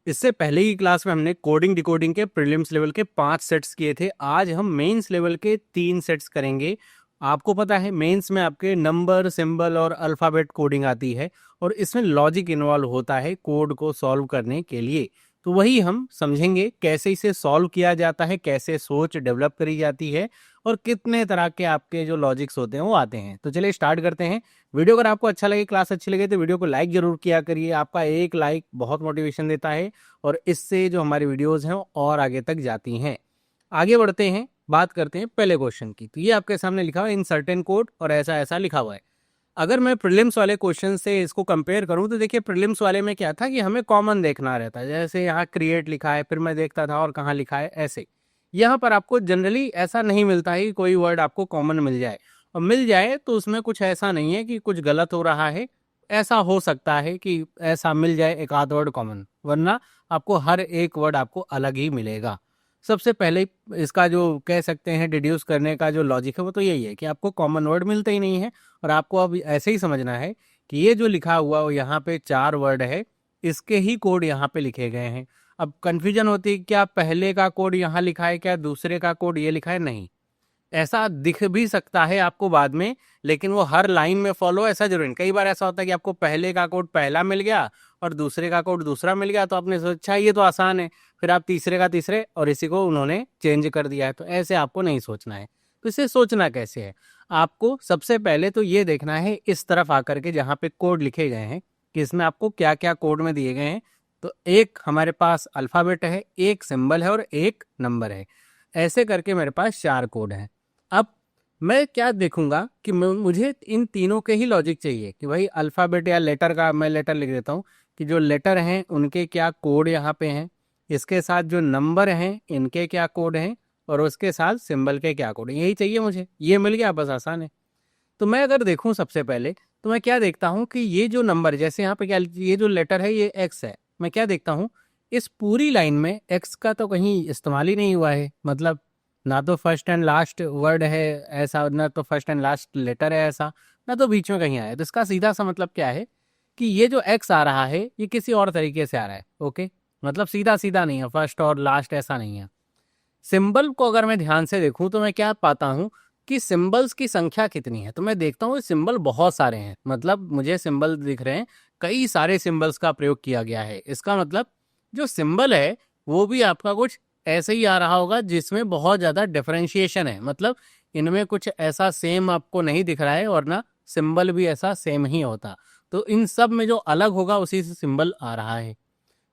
इससे पहले की क्लास में हमने कोडिंग डिकोडिंग के प्रीलिम्स लेवल के 5 सेट्स किए थे। आज हम मेंस लेवल के 3 सेट्स करेंगे। आपको पता है मेंस में आपके नंबर, सिंबल और अल्फ़ाबेट कोडिंग आती है और इसमें लॉजिक इन्वॉल्व होता है कोड को सॉल्व करने के लिए। तो वही हम समझेंगे कैसे इसे सॉल्व किया जाता है, कैसे सोच डेवलप करी जाती है और कितने तरह के आपके जो लॉजिक्स होते हैं वो आते हैं। तो चलिए स्टार्ट करते हैं। वीडियो अगर आपको अच्छा लगे, क्लास अच्छी लगे तो वीडियो को लाइक जरूर किया करिए। आपका एक लाइक बहुत मोटिवेशन देता है और इससे जो हमारी वीडियोस हैं वो और आगे तक जाती हैं। आगे बढ़ते हैं, बात करते हैं पहले क्वेश्चन की। तो ये आपके सामने लिखा हुआ है इन सर्टेन कोड और ऐसा ऐसा लिखा हुआ है। अगर मैं प्रीलिम्स वाले क्वेश्चन से इसको कंपेयर करूं तो देखिए प्रीलिम्स वाले में क्या था कि हमें कॉमन देखना रहता है। जैसे यहाँ क्रिएट लिखा है, फिर मैं देखता था और कहाँ लिखा है, ऐसे। यहाँ पर आपको जनरली ऐसा नहीं मिलता है कि कोई वर्ड आपको कॉमन मिल जाए, और मिल जाए तो उसमें कुछ ऐसा नहीं है कि कुछ गलत हो रहा है। ऐसा हो सकता है कि ऐसा मिल जाए एक आध वर्ड कॉमन, वरना आपको हर एक वर्ड आपको अलग ही मिलेगा। सबसे पहले इसका जो कह सकते हैं डिड्यूस करने का जो लॉजिक है वो तो यही है कि आपको कॉमन वर्ड मिलते ही नहीं है। और आपको अब ऐसे ही समझना है कि ये जो लिखा हुआ वो यहाँ पे 4 वर्ड है, इसके ही कोड यहाँ पे लिखे गए हैं। अब कंफ्यूजन होती है क्या पहले का कोड यहाँ लिखा है, क्या दूसरे का कोड ये लिखा है? नहीं, ऐसा दिख भी सकता है आपको बाद में, लेकिन वो हर लाइन में फॉलो ऐसा जरूर नहीं। कई बार ऐसा होता है कि आपको पहले का कोड पहला मिल गया और दूसरे का कोड दूसरा मिल गया, तो आपने सोचा ये तो आसान है, फिर आप तीसरे का तीसरे और इसी को उन्होंने चेंज कर दिया है। तो ऐसे आपको नहीं सोचना है। तो इसे सोचना कैसे है, आपको सबसे पहले तो ये देखना है इस तरफ आकर के जहाँ पे कोड लिखे गए हैं कि इसमें आपको क्या क्या कोड में दिए गए हैं। तो एक हमारे पास अल्फ़ाबेट है, एक सिंबल है और एक नंबर है। ऐसे करके मेरे पास 4 कोड हैं। अब मैं क्या देखूंगा कि मुझे इन तीनों के ही लॉजिक चाहिए कि भाई अल्फ़ाबेट या लेटर का, मैं लेटर लिख देता हूँ कि जो लेटर हैं उनके क्या कोड यहाँ पे हैं, इसके साथ जो नंबर हैं इनके क्या कोड हैं और उसके साथ सिंबल के क्या कोड हैं। यही चाहिए मुझे, ये मिल गया बस, आसान है। तो मैं अगर देखूं सबसे पहले तो मैं क्या देखता हूं कि ये जो नंबर, जैसे यहाँ पे क्या, ये जो लेटर है ये एक्स है, मैं क्या देखता हूं इस पूरी लाइन में एक्स का तो कहीं इस्तेमाल ही नहीं हुआ है। मतलब ना तो फर्स्ट एंड लास्ट वर्ड है ऐसा, ना तो फर्स्ट एंड लास्ट लेटर है ऐसा, ना तो बीच में कहीं आया। तो इसका सीधा सा मतलब क्या है कि ये जो एक्स आ रहा है ये किसी और तरीके से आ रहा है। ओके, मतलब सीधा सीधा नहीं है, फर्स्ट और लास्ट ऐसा नहीं है। सिंबल को अगर मैं ध्यान से देखूं तो मैं क्या पाता हूं कि सिंबल्स की संख्या कितनी है। तो मैं देखता हूँ सिंबल बहुत सारे हैं, मतलब मुझे सिंबल दिख रहे हैं, कई सारे सिंबल्स का प्रयोग किया गया है। इसका मतलब जो सिंबल है वो भी आपका कुछ ऐसे ही आ रहा होगा जिसमें बहुत ज़्यादा डिफरेंशिएशन है। मतलब इनमें कुछ ऐसा सेम आपको नहीं दिख रहा है और ना सिंबल भी ऐसा सेम ही होता। तो इन सब में जो अलग होगा उसी से सिंबल आ रहा है।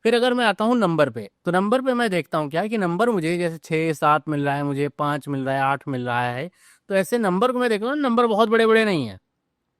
फिर अगर मैं आता हूँ नंबर पे, तो नंबर पे मैं देखता हूँ क्या कि नंबर मुझे जैसे 6 7 मिल रहा है, मुझे 5 मिल रहा है, 8 मिल रहा है। तो ऐसे नंबर को मैं देखता हूँ, नंबर बहुत बड़े बड़े नहीं है।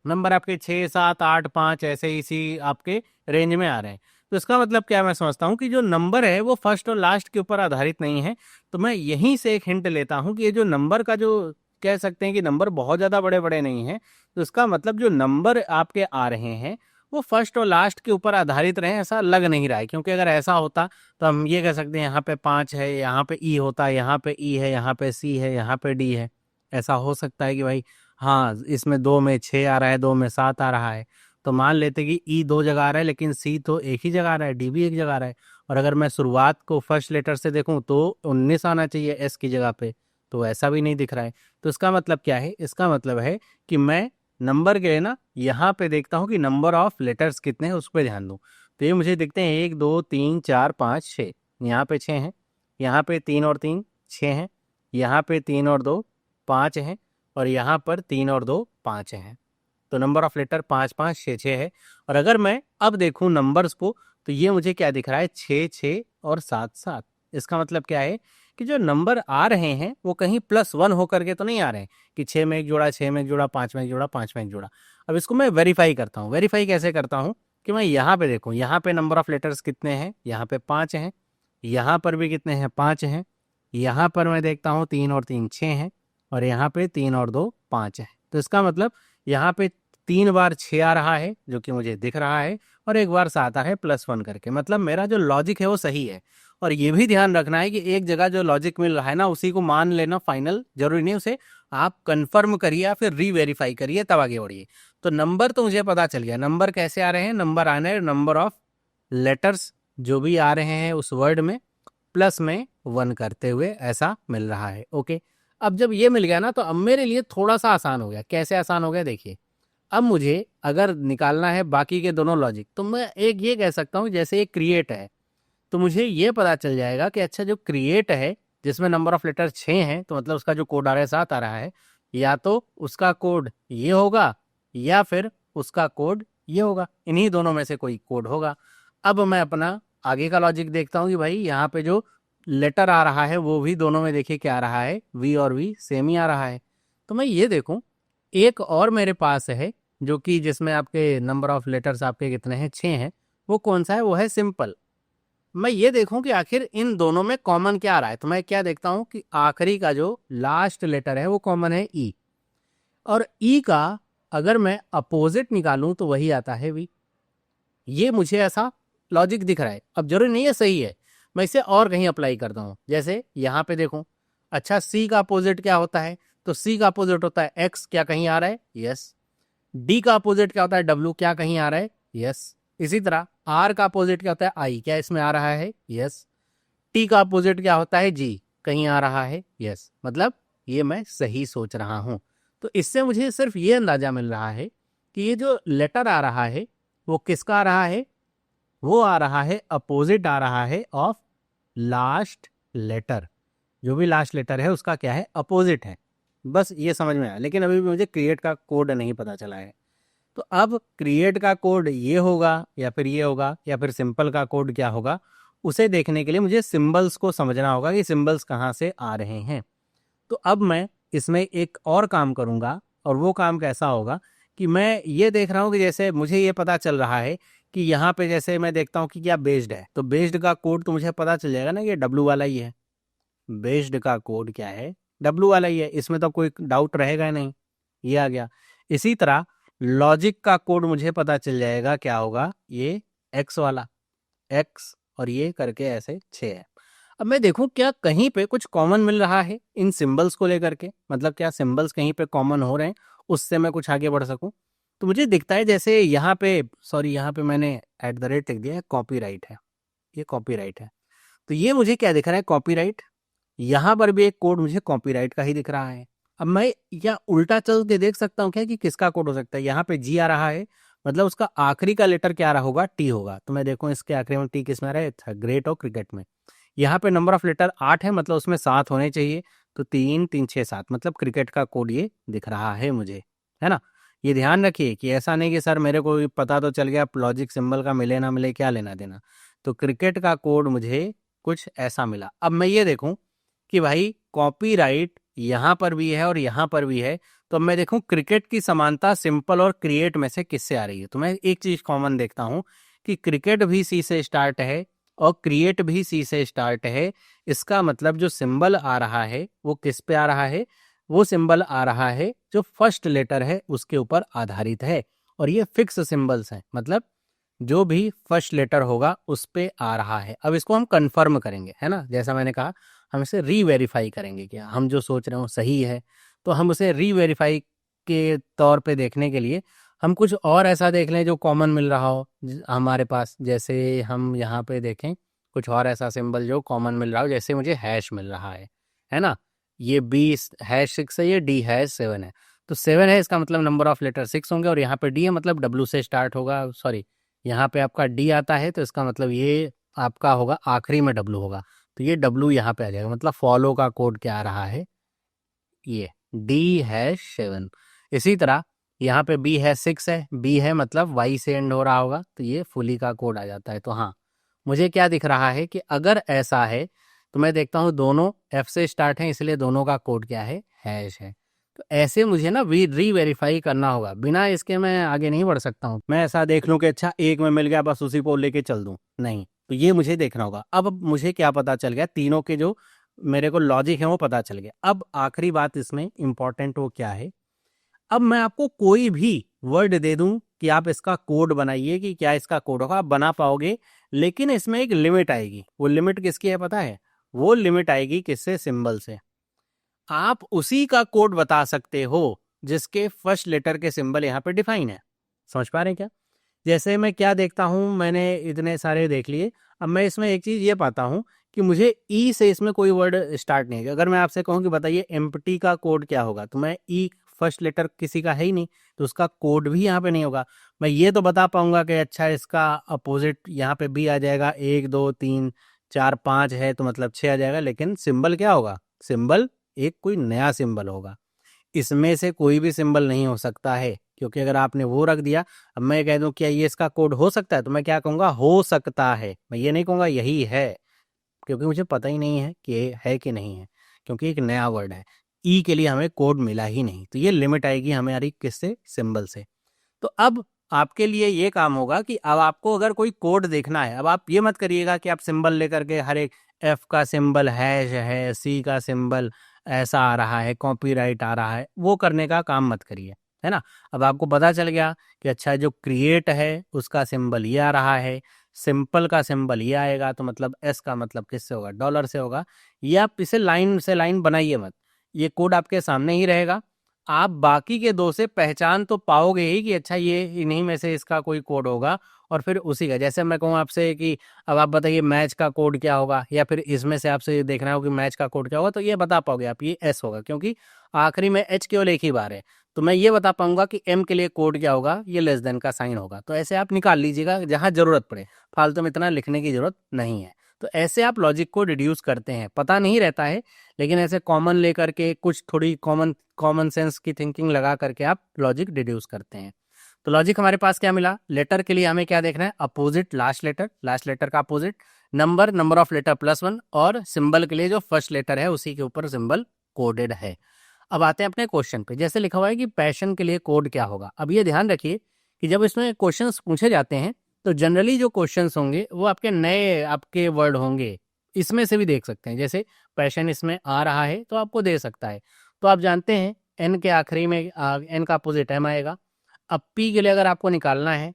नंबर आपके 6 7 8 5 ऐसे इसी आपके रेंज में आ रहे हैं। तो इसका मतलब क्या, मैं समझता हूँ कि जो नंबर है वो फर्स्ट और लास्ट के ऊपर आधारित नहीं है। तो मैं यहीं से एक हिंट लेता हूँ कि ये जो नंबर का जो कह सकते हैं कि नंबर बहुत ज़्यादा बड़े बड़े नहीं हैं। तो इसका मतलब जो नंबर आपके आ रहे हैं वो फर्स्ट और लास्ट के ऊपर आधारित रहे, ऐसा लग नहीं रहा है। क्योंकि अगर ऐसा होता तो हम ये कह सकते हैं यहाँ पे 5 है, यहाँ पे ई होता, यहाँ पे ई है, यहाँ पे सी है, यहाँ पे डी है। ऐसा हो सकता है कि भाई हाँ इसमें 2 में 6 आ रहा है, 2 में 7 आ रहा है। तो मान लेते कि ई 2 जगह आ रहा है लेकिन सी तो एक ही जगह आ रहा है, डी भी एक जगह आ रहा है। और अगर मैं शुरुआत को फर्स्ट लेटर से देखूं तो 19 आना चाहिए एस की जगह पे, तो ऐसा भी नहीं दिख रहा है। तो इसका मतलब क्या है, इसका मतलब है कि मैं नंबर के लिए ना यहाँ पे देखता हूँ कि नंबर ऑफ लेटर्स कितने हैं, उस पर ध्यान दूँ। तो ये मुझे दिखते हैं 1 2 3 4 5 6, यहाँ पे 6 हैं, यहाँ पे 3 और 3 6 हैं, यहाँ पे 3 और 2 5 हैं, और यहाँ पर 3 और 2 5 हैं। तो नंबर ऑफ लेटर 5 5 6 6 है। और अगर मैं अब देखूँ नंबर्स को तो ये मुझे क्या दिख रहा है, 6 6 और 7 7। इसका मतलब क्या है कि जो नंबर आ रहे हैं वो कहीं +1 होकर के तो नहीं आ रहे हैं कि 6 में एक जोड़ा, 6 में एक जोड़ा, 5 में एक जोड़ा, 5 में एक जोड़ा। अब इसको मैं वेरीफाई करता हूँ। वेरीफाई कैसे करता हूँ कि मैं यहाँ पे देखूँ, यहाँ पे नंबर ऑफ लेटर्स कितने हैं, यहाँ पे 5 हैं, यहाँ पर भी कितने हैं, 5 हैं, यहाँ पर मैं देखता हूँ 3 और 3 6 हैं, और यहाँ पे 3 और 2 5 हैं। तो इसका मतलब यहाँ पे 3 बार 6 आ रहा है जो कि मुझे दिख रहा है, और एक बार 7 आ रहा है +1 करके। मतलब मेरा जो लॉजिक है वो सही है। और ये भी ध्यान रखना है कि एक जगह जो लॉजिक मिल रहा है ना उसी को मान लेना फाइनल जरूरी नहीं, उसे आप कंफर्म करिए या फिर रीवेरीफाई करिए तब आगे बढ़िए। तो नंबर तो मुझे पता चल गया, नंबर कैसे आ रहे हैं, नंबर आ रहे हैं नंबर ऑफ लेटर्स जो भी आ रहे हैं उस वर्ड में प्लस में 1 करते हुए ऐसा मिल रहा है। ओके, अब जब ये मिल गया ना तो अब मेरे लिए थोड़ा सा आसान हो गया। कैसे आसान हो गया देखिए, अब मुझे अगर निकालना है बाकी के दोनों लॉजिक तो मैं एक ये कह सकता हूँ, जैसे एक क्रिएट है तो मुझे ये पता चल जाएगा कि अच्छा जो क्रिएट है जिसमें नंबर ऑफ लेटर 6 हैं तो मतलब उसका जो कोड आ रहा है 7 आ रहा है, या तो उसका कोड ये होगा या फिर उसका कोड ये होगा, इन्हीं दोनों में से कोई कोड होगा। अब मैं अपना आगे का लॉजिक देखता हूँ कि भाई यहाँ पे जो लेटर आ रहा है वो भी दोनों में देखिए क्या आ रहा है, वी और वी सेम ही आ रहा है। तो मैं ये देखूं एक और मेरे पास है जो कि जिसमें आपके नंबर ऑफ लेटर्स आपके कितने हैं, 6 हैं, वो कौन सा है, वो है सिंपल। मैं ये देखूं कि आखिर इन दोनों में कॉमन क्या आ रहा है, तो मैं क्या देखता हूं कि आखिरी का जो लास्ट लेटर है वो कॉमन है ई, और ई का अगर मैं अपोजिट निकालूं तो वही आता है वी। ये मुझे ऐसा लॉजिक दिख रहा है। अब जरूरी नहीं है सही है, मैं इसे और कहीं अप्लाई करता हूँ। जैसे यहाँ पे देखो, अच्छा सी का अपोजिट क्या होता है, तो सी का अपोजिट होता है एक्स, क्या कहीं आ रहा है, यस। डी का अपोजिट क्या होता है, डब्ल्यू, क्या कहीं आ रहा है, यस। इसी तरह आर का अपोजिट क्या होता है, आई, क्या इसमें आ रहा है, यस। टी का अपोजिट क्या होता है, जी, कहीं आ रहा है, यस। मतलब ये मैं सही सोच रहा हूं। तो इससे मुझे सिर्फ ये अंदाजा मिल रहा है कि ये जो लेटर आ रहा है वो किसका आ रहा है, वो आ रहा है अपोजिट आ रहा है ऑफ लास्ट लेटर। जो भी लास्ट लेटर है उसका क्या है, अपोजिट है। बस ये समझ में आया, लेकिन अभी भी मुझे क्रिएट का कोड नहीं पता चला है। तो अब क्रिएट का कोड ये होगा या फिर ये होगा या फिर सिंपल का कोड क्या होगा, उसे देखने के लिए मुझे सिंबल्स को समझना होगा कि सिंबल्स कहाँ से आ रहे हैं। तो अब मैं इसमें एक और काम करूँगा, और वो काम कैसा होगा कि मैं ये देख रहा हूँ कि जैसे मुझे ये पता चल रहा है कि यहाँ पे जैसे मैं देखता हूँ कि क्या बेस्ड है, तो बेस्ड का कोड तो मुझे पता चल जाएगा ना कि ये डब्लू वाला ही है। बेस्ड का कोड क्या है, डब्लू वाला ही है, इसमें तो कोई डाउट रहेगा नहीं, ये आ गया। इसी तरह लॉजिक का कोड मुझे पता चल जाएगा क्या होगा, ये एक्स वाला, एक्स और ये करके ऐसे 6 है। अब मैं देखूं क्या कहीं पे कुछ कॉमन मिल रहा है इन सिंबल्स को लेकर के, मतलब क्या सिंबल्स कहीं पे कॉमन हो रहे हैं, उससे मैं कुछ आगे बढ़ सकूं। तो मुझे दिखता है जैसे यहाँ पे, सॉरी यहाँ पे मैंने एट द रेट लिख दिया है, कॉपीराइट है, ये कॉपीराइट है। तो ये मुझे क्या दिख रहा है, कॉपीराइट। यहाँ पर भी एक कोड मुझे कॉपीराइट का ही दिख रहा है। अब मैं या उल्टा चल के देख सकता हूँ क्या कि किसका कोड हो सकता है। यहाँ पे जी आ रहा है, मतलब उसका आखिरी का लेटर क्या रहा होगा, टी होगा। तो मैं देखूँ इसके आखिरी में टी किस में आ रहा है, अच्छा ग्रेट और क्रिकेट में। यहाँ पे नंबर ऑफ लेटर 8 है, मतलब उसमें 7 होने चाहिए, तो 3 3 6 7, मतलब क्रिकेट का कोड ये दिख रहा है मुझे, है ना। ये ध्यान रखिए कि ऐसा नहीं कि सर मेरे को पता तो चल गया, लॉजिक सिंबल का मिले ना मिले क्या लेना देना। तो क्रिकेट का कोड मुझे कुछ ऐसा मिला। अब मैं ये देखूं कि भाई कॉपीराइट यहाँ पर भी है और यहाँ पर भी है, तो मैं देखूं क्रिकेट की समानता सिंपल और क्रिएट में से किससे आ रही है। तो मैं एक चीज कॉमन देखता हूं कि क्रिकेट भी सी से स्टार्ट है और क्रिएट भी सी से स्टार्ट है। इसका मतलब जो सिंबल आ रहा है वो किस पे आ रहा है, वो सिंबल आ रहा है जो फर्स्ट लेटर है उसके ऊपर आधारित है, और ये फिक्स सिंबल्स हैं, मतलब जो भी फर्स्ट लेटर होगा उस पे आ रहा है। अब इसको हम कंफर्म करेंगे, है ना, जैसा मैंने कहा हम इसे रीवेरीफाई करेंगे कि हम जो सोच रहे हो सही है। तो हम उसे रीवेरीफाई के तौर पे देखने के लिए हम कुछ और ऐसा देख लें जो कॉमन मिल रहा हो हमारे पास। जैसे हम यहाँ पे देखें कुछ और ऐसा सिंबल जो कॉमन मिल रहा हो, जैसे मुझे हैश मिल रहा है ना। ये बी हैश 6 है, ये डी हैश 7 है। तो 7 है, इसका मतलब नंबर ऑफ लेटर 6 होंगे, और यहाँ पे डी है मतलब डब्ल्यू से स्टार्ट होगा, सॉरी यहाँ पे आपका डी आता है तो इसका मतलब ये आपका होगा आखिरी में डब्लू होगा, तो ये डब्लू यहाँ पे आ जाएगा। मतलब फॉलो का कोड क्या आ रहा है, ये डी है 7। इसी तरह यहाँ पे बी है 6 है, बी है मतलब वाई से एंड हो रहा होगा, तो ये फुली का कोड आ जाता है। तो हाँ, मुझे क्या दिख रहा है कि अगर ऐसा है तो मैं देखता हूँ दोनों एफ से स्टार्ट हैं, इसलिए दोनों का कोड क्या है, हैश है। तो ऐसे मुझे ना री वेरीफाई करना होगा, बिना इसके मैं आगे नहीं बढ़ सकता हूँ। मैं ऐसा देख लूँ कि अच्छा एक में मिल गया बस उसी को लेके चल दूँ, नहीं। तो ये मुझे देखना होगा। अब मुझे क्या पता चल गया, तीनों के जो मेरे को लॉजिक है वो पता चल गया। अब आखिरी बात इसमें इंपॉर्टेंट वो क्या है, अब मैं आपको कोई भी वर्ड दे दूं कि आप इसका कोड बनाइए कि क्या इसका कोड होगा, आप बना पाओगे, लेकिन इसमें एक लिमिट आएगी। वो लिमिट किसकी है पता है, वो लिमिट आएगी किससे, सिंबल से। आप उसी का कोड बता सकते हो जिसके फर्स्ट लेटर के सिंबल यहाँ पे डिफाइन है। समझ पा रहे हैं क्या, जैसे मैं क्या देखता हूँ, मैंने इतने सारे देख लिए, अब मैं इसमें एक चीज़ ये पाता हूँ कि मुझे ई से इसमें कोई वर्ड स्टार्ट नहीं है। अगर मैं आपसे कहूँ कि बताइए एम्प्टी का कोड क्या होगा, तो मैं ई फर्स्ट लेटर किसी का है ही नहीं, तो उसका कोड भी यहाँ पे नहीं होगा। मैं ये तो बता पाऊंगा कि अच्छा इसका अपोजिट यहाँ पे बी आ जाएगा, 1 2 3 4 5 है तो मतलब 6 आ जाएगा, लेकिन सिंबल क्या होगा, सिंबल एक कोई नया सिंबल होगा। इसमें से कोई भी सिंबल नहीं हो सकता है, क्योंकि अगर आपने वो रख दिया, अब मैं कह दूं क्या ये इसका कोड हो सकता है, तो मैं क्या कहूँगा, हो सकता है। मैं ये नहीं कहूँगा यही है, क्योंकि मुझे पता ही नहीं है कि ये है कि नहीं है, क्योंकि एक नया वर्ड है। ई के लिए हमें कोड मिला ही नहीं, तो ये लिमिट आएगी हमारी किससे, सिंबल से। तो अब आपके लिए ये काम होगा कि अब आपको अगर कोई कोड देखना है, अब आप ये मत करिएगा कि आप सिंबल लेकर के हर एक एफ का सिंबल हैश है, सी का सिंबल ऐसा आ रहा है, कॉपीराइट आ रहा है, वो करने का काम मत करिए, है ना। अब आपको पता चल गया कि अच्छा जो क्रिएट है उसका सिंबल ये आ रहा है, सिंपल का सिंबल ये आएगा, तो मतलब एस का मतलब किससे होगा, डॉलर से होगा। ये आप इसे लाइन से लाइन बनाइए मत, ये कोड आपके सामने ही रहेगा। आप बाकी के दो से पहचान तो पाओगे ही कि अच्छा ये इन्हीं में से इसका कोई कोड होगा, और फिर उसी का, जैसे मैं कहूँ आपसे कि अब आप बताइए मैच का कोड क्या होगा, या फिर इसमें से आपसे ये देखना हो कि मैच का कोड क्या होगा, तो ये बता पाओगे आप, ये एस होगा, क्योंकि आखिरी में एच केवल एक ही बार है। तो मैं ये बता पाऊंगा कि एम के लिए कोड क्या होगा, ये लेस देन का साइन होगा। तो ऐसे आप निकाल लीजिएगा जहां जरूरत पड़े, फालतू में इतना लिखने की जरूरत नहीं है। तो ऐसे आप लॉजिक को रिड्यूस करते हैं, पता नहीं रहता है, लेकिन ऐसे कॉमन लेकर के कुछ थोड़ी कॉमन कॉमन सेंस की थिंकिंग लगा करके आप लॉजिक डिड्यूस करते हैं। तो लॉजिक हमारे पास क्या मिला, लेटर के लिए हमें क्या देखना है, opposite last letter, last letter का opposite, number, number of letter +1, और सिंबल के लिए जो फर्स्ट लेटर है उसी के ऊपर सिंबल कोडेड है। अब आते हैं अपने क्वेश्चन पे, जैसे लिखा हुआ है कि पैशन के लिए कोड क्या होगा। अब ये ध्यान रखिए कि जब इसमें क्वेश्चंस पूछे जाते हैं, तो जनरली जो क्वेश्चंस होंगे वो आपके नए आपके वर्ड होंगे, इसमें से भी देख सकते हैं। जैसे पैशन इसमें आ रहा है तो आपको दे सकता है। तो आप जानते हैं एन के आखिरी में एन का अपोजिट एम आएगा। अब पी के लिए अगर आपको निकालना है,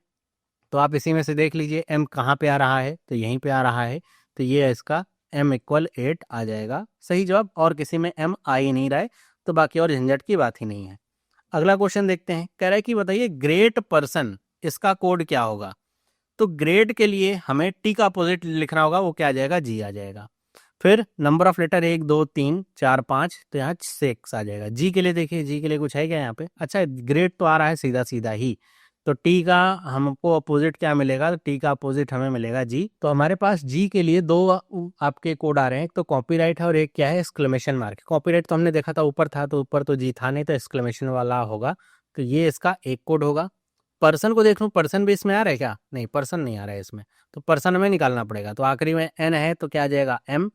तो आप इसी में से देख लीजिए एम कहाँ पे आ रहा है, तो यहीं पे आ रहा है, तो ये इसका m = 8 आ जाएगा सही जवाब। और किसी में m आ ही नहीं रहा है, तो बाकी और झंझट की बात ही नहीं है। अगला क्वेश्चन देखते हैं, कह रहा है कि बताइए ग्रेट पर्सन, इसका कोड क्या होगा। तो ग्रेट के लिए हमें टी का अपोजिट लिखना होगा, वो क्या आ जाएगा, जी आ जाएगा। फिर नंबर ऑफ लेटर 1 2 3 4 5, तो यहाँ 6 आ जाएगा। जी के लिए देखिए, जी के लिए कुछ है क्या यहाँ पे, अच्छा ग्रेट तो आ रहा है सीधा सीधा ही, तो टी का हमको अपोजिट क्या मिलेगा, तो टी का अपोजिट हमें मिलेगा जी। तो हमारे पास जी के लिए दो आपके कोड आ रहे हैं, एक तो कॉपीराइट है और एक क्या है, एक्सक्लेमेशन मार्क। कॉपीराइट तो हमने देखा था ऊपर था, तो ऊपर तो जी था नहीं, तो एक्सक्लेमेशन वाला होगा, तो ये इसका एक कोड होगा। पर्सन को देख लूँ, पर्सन भी इसमें आ रहा है क्या, नहीं पर्सन नहीं आ रहा है इसमें, तो पर्सन हमें निकालना पड़ेगा। तो आखिरी में एन है तो क्या आ जाएगा एम,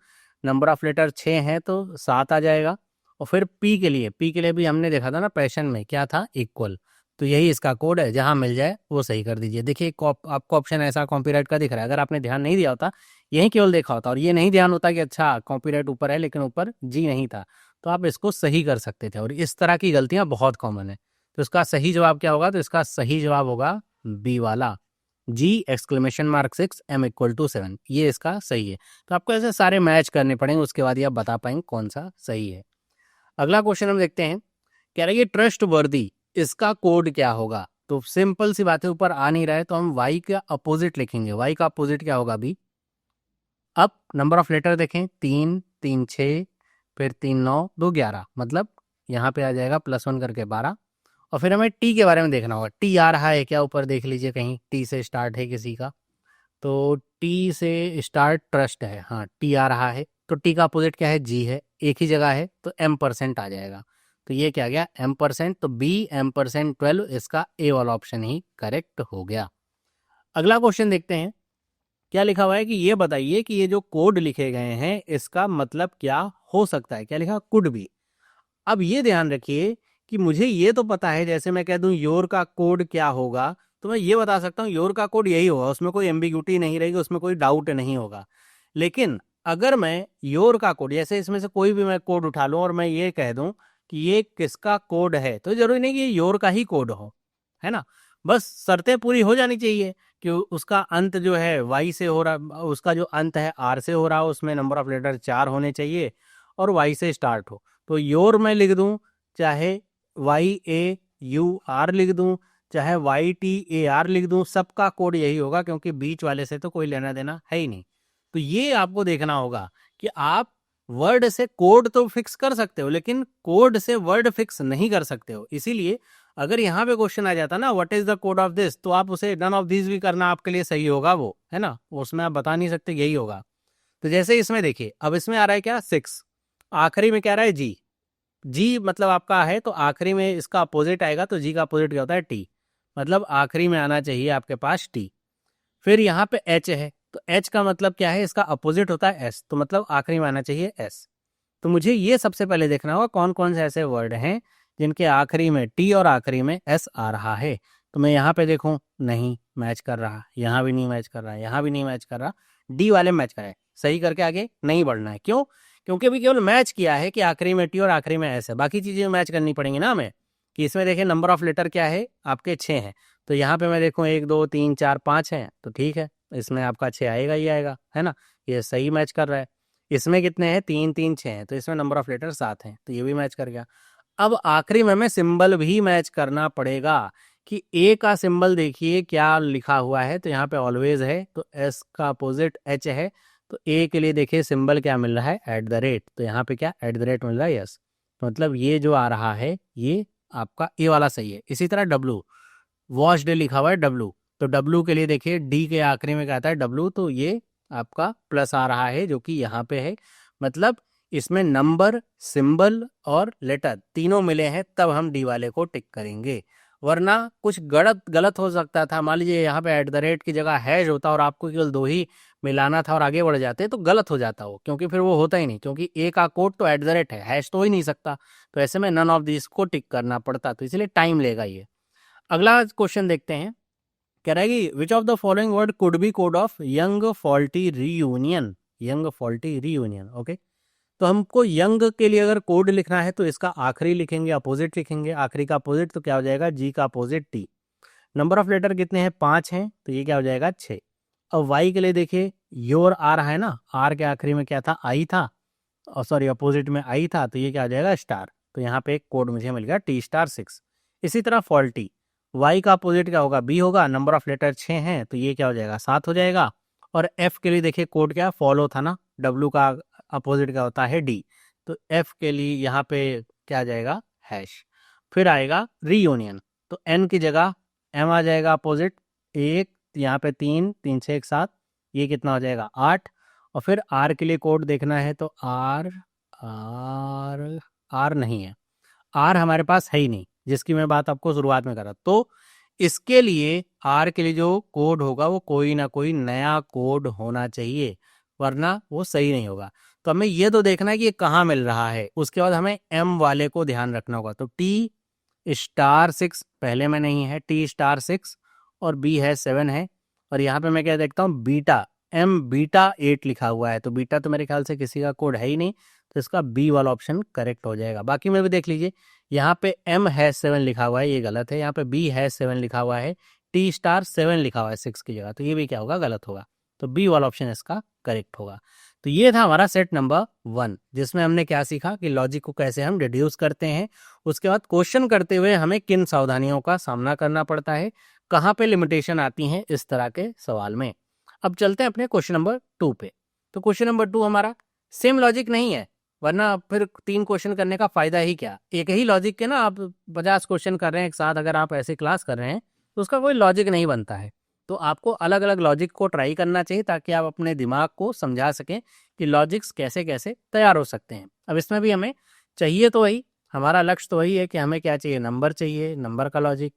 नंबर ऑफ लेटर 6 है तो 7 आ जाएगा। और फिर पी के लिए, पी के लिए भी हमने देखा था ना पैशन में क्या था, इक्वल, तो यही इसका कोड है, जहां मिल जाए वो सही कर दीजिए। देखिए आपको ऑप्शन ऐसा कॉपीराइट का दिख रहा है, अगर आपने ध्यान नहीं दिया होता, यही केवल देखा होता और ये नहीं ध्यान होता कि अच्छा कॉपीराइट ऊपर है लेकिन ऊपर जी नहीं था, तो आप इसको सही कर सकते थे। और इस तरह की गलतियां बहुत कॉमन है। तो इसका सही जवाब क्या होगा, तो इसका सही जवाब होगा बी वाला, जी एक्सक्लेमेशन मार्क 6 m = 7, ये इसका सही है। तो आपको ऐसे सारे मैच करने पड़ेंगे, उसके बाद ही आप बता पाएंगे कौन सा सही है। अगला क्वेश्चन हम देखते हैं, कह रहा है ये ट्रस्ट वर्दी, इसका कोड क्या होगा। तो सिंपल सी बात है, ऊपर आ नहीं रहा है तो हम वाई का अपोजिट लिखेंगे। वाई का अपोजिट क्या होगा अभी। अब नंबर ऑफ लेटर देखें, 3 3 6, फिर 3 9 2 11, मतलब यहाँ पे आ जाएगा +1 करके 12। और फिर हमें टी के बारे में देखना होगा, टी आ रहा है क्या ऊपर देख लीजिए, कहीं टी से स्टार्ट है किसी का, तो टी से स्टार्ट ट्रस्ट है, हाँ टी आ रहा है, तो टी का अपोजिट क्या है, जी है, एक ही जगह है तो m% आ जाएगा। तो ये क्या गया m%, तो बी m%12, इसका ए वाला ऑप्शन ही करेक्ट हो गया। अगला क्वेश्चन देखते हैं, क्या लिखा हुआ है कि ये बताइए कि ये जो कोड लिखे गए हैं इसका मतलब क्या हो सकता है। क्या लिखा, कुड बी। अब ये ध्यान रखिए कि मुझे ये तो पता है, जैसे मैं कह दूं योर का कोड क्या होगा, तो मैं ये बता सकता हूँ योर का कोड यही होगा, उसमें कोई एम्बिग्यूटी नहीं रहेगी, उसमें कोई डाउट नहीं होगा। लेकिन अगर मैं योर का कोड, जैसे इसमें से कोई भी मैं कोड उठा लूं और मैं ये कह दूं कि ये किसका कोड है, तो जरूरी नहीं कि ये योर का ही कोड हो, है ना। बस शर्तें पूरी हो जानी चाहिए कि उसका अंत जो है वाई से हो रहा, उसका जो अंत है आर से हो रहा हो, उसमें नंबर ऑफ लेटर 4 होने चाहिए और वाई से स्टार्ट हो। तो योर मैं लिख दूं, चाहे YAUR लिख दूं, चाहे YTAR लिख दूं, सबका कोड यही होगा, क्योंकि बीच वाले से तो कोई लेना देना है ही नहीं। तो ये आपको देखना होगा कि आप वर्ड से कोड तो फिक्स कर सकते हो, लेकिन कोड से वर्ड फिक्स नहीं कर सकते हो। इसीलिए अगर यहाँ पे क्वेश्चन आ जाता ना what is the code of this, तो आप उसे नन ऑफ दिस भी करना आपके लिए सही होगा, वो है ना, उसमें आप बता नहीं सकते यही होगा। तो जैसे इसमें देखिए, अब इसमें आ रहा है क्या 6, आखिरी में क्या आ रहा है जी। जी मतलब आपका है तो आखिरी में इसका अपोजिट आएगा, तो जी का अपोजिट क्या होता है टी, मतलब आखिरी में आना चाहिए आपके पास टी। फिर यहाँ पे एच है, तो एच का मतलब क्या है, इसका अपोजिट होता है एस, तो मतलब आखिरी में आना चाहिए एस। तो मुझे ये सबसे पहले देखना होगा कौन कौन से ऐसे वर्ड हैं जिनके आखिरी में टी और आखिरी में एस आ रहा है। तो मैं यहाँ पे देखूं, नहीं मैच कर रहा, यहाँ भी नहीं मैच कर रहा, यहाँ भी नहीं मैच कर रहा, डी वाले मैच कर रहे हैं, सही करके आगे नहीं बढ़ना है। क्यों? क्योंकि अभी केवल मैच किया है कि आखिरी में टी और आखिरी में एस है, बाकी चीजें मैच करनी पड़ेंगी ना हमें। कि इसमें देखिए नंबर ऑफ लेटर क्या है आपके 6 हैं, तो यहाँ पे मैं देखूँ 1 2 3 4 5 हैं, तो ठीक है, इसमें आपका 6 आएगा ही आएगा, है ना, ये सही मैच कर रहा है। इसमें कितने हैं, 3 3 6 हैं, तो इसमें नंबर ऑफ लेटर 7 हैं, तो ये भी मैच कर गया। अब आखिरी में हमें सिंबल भी मैच करना पड़ेगा कि ए का सिंबल देखिए क्या लिखा हुआ है, तो यहाँ पे ऑलवेज है, तो एस का अपोजिट एच है, तो ए के लिए देखिए सिंबल क्या मिल रहा है, @ तो यहाँ पे क्या @ मिल रहा है, यस, मतलब ये जो आ रहा है ये आपका ए वाला सही है। इसी तरह डब्लू, वॉश डे लिखा हुआ है डब्लू, तो डब्लू के लिए देखिए डी के आखिरी में क्या आता है डब्लू, तो ये आपका प्लस आ रहा है जो कि यहाँ पे है, मतलब इसमें नंबर सिंबल और लेटर तीनों मिले हैं, तब हम डी वाले को टिक करेंगे। वरना कुछ गलत गलत हो सकता था, मान लीजिए यहाँ पे @ की जगह हैश होता और आपको केवल 2 ही मिलाना था और आगे बढ़ जाते, तो गलत हो जाता वो, क्योंकि फिर वो होता ही नहीं, क्योंकि ए का कोड तो @ है, हैश तो हो ही नहीं सकता, तो ऐसे में नन ऑफ दिस को टिक करना पड़ता, तो इसलिए टाइम लेगा ये। अगला क्वेश्चन देखते हैं, कह रहा है कि which of the following word could be code of young faulty reunion, young faulty reunion, okay. तो हमको यंग के लिए अगर कोड लिखना है तो इसका आखिरी लिखेंगे, अपोजिट लिखेंगे, आखिरी का अपोजिट तो क्या हो जाएगा, जी का opposite T. Number of letter कितने हैं, 5 हैं, तो ये क्या हो जाएगा 6। अब वाई के लिए देखिए योर आ रहा है ना, आर के आखिरी में क्या था, आई था, और सॉरी अपोजिट में आई था, तो ये क्या हो जाएगा स्टार, तो यहाँ पे एक कोड मुझे मिल गया T*6। इसी तरह फॉल्टी, वाई का अपोजिट क्या होगा, बी होगा, नंबर ऑफ लेटर 6 हैं, तो ये क्या हो जाएगा 7 हो जाएगा। और एफ के लिए देखिए कोड क्या, फॉलो था ना, डब्ल्यू का अपोजिट क्या होता है डी, तो एफ के लिए यहाँ पे क्या आ जाएगा हैश। फिर आएगा रीयूनियन, तो एन की जगह एम आ जाएगा अपोजिट, एक यहाँ पे 3 3 6 1 7, ये कितना हो जाएगा 8। और फिर आर के लिए कोड देखना है तो आर आर आर नहीं है, आर हमारे पास है ही नहीं, जिसकी मैं बात आपको शुरुआत में करा, तो इसके लिए आर के लिए जो कोड होगा वो कोई ना कोई नया कोड होना चाहिए, वरना वो सही नहीं होगा। तो हमें ये तो देखना है कि ये कहाँ मिल रहा है, उसके बाद हमें एम वाले को ध्यान रखना होगा। तो T*6 पहले में नहीं है, T*6 और बी है 7 है, और यहाँ पे मैं क्या देखता हूँ बीटा, एम बीटा 8 लिखा हुआ है, तो बीटा तो मेरे ख्याल से किसी का कोड है ही नहीं, तो इसका बी वाला ऑप्शन करेक्ट हो जाएगा। बाकी में भी देख लीजिए, यहाँ पे M#7 लिखा हुआ है, ये गलत है, यहाँ पे B#7 लिखा हुआ है, T*7 लिखा हुआ है 6 की जगह, तो ये भी क्या होगा, गलत होगा, तो बी वाला ऑप्शन इसका करेक्ट होगा। तो ये था हमारा सेट नंबर 1, जिसमें हमने क्या सीखा कि लॉजिक को कैसे हम डिड्यूस करते हैं, उसके बाद क्वेश्चन करते हुए हमें किन सावधानियों का सामना करना पड़ता है, कहाँ पे लिमिटेशन आती हैं इस तरह के सवाल में। अब चलते हैं अपने क्वेश्चन नंबर 2 पे। तो क्वेश्चन नंबर 2 हमारा सेम लॉजिक नहीं है, वरना फिर 3 क्वेश्चन करने का फायदा ही क्या, एक ही लॉजिक के ना आप 50 क्वेश्चन कर रहे हैं एक साथ, अगर आप ऐसे क्लास कर रहे हैं तो उसका कोई लॉजिक नहीं बनता है। तो आपको अलग अलग लॉजिक को ट्राई करना चाहिए, ताकि आप अपने दिमाग को समझा सकें कि लॉजिक्स कैसे कैसे तैयार हो सकते हैं। अब इसमें भी हमें चाहिए तो वही, हमारा लक्ष्य तो वही है कि हमें क्या चाहिए, नंबर चाहिए, नंबर का लॉजिक,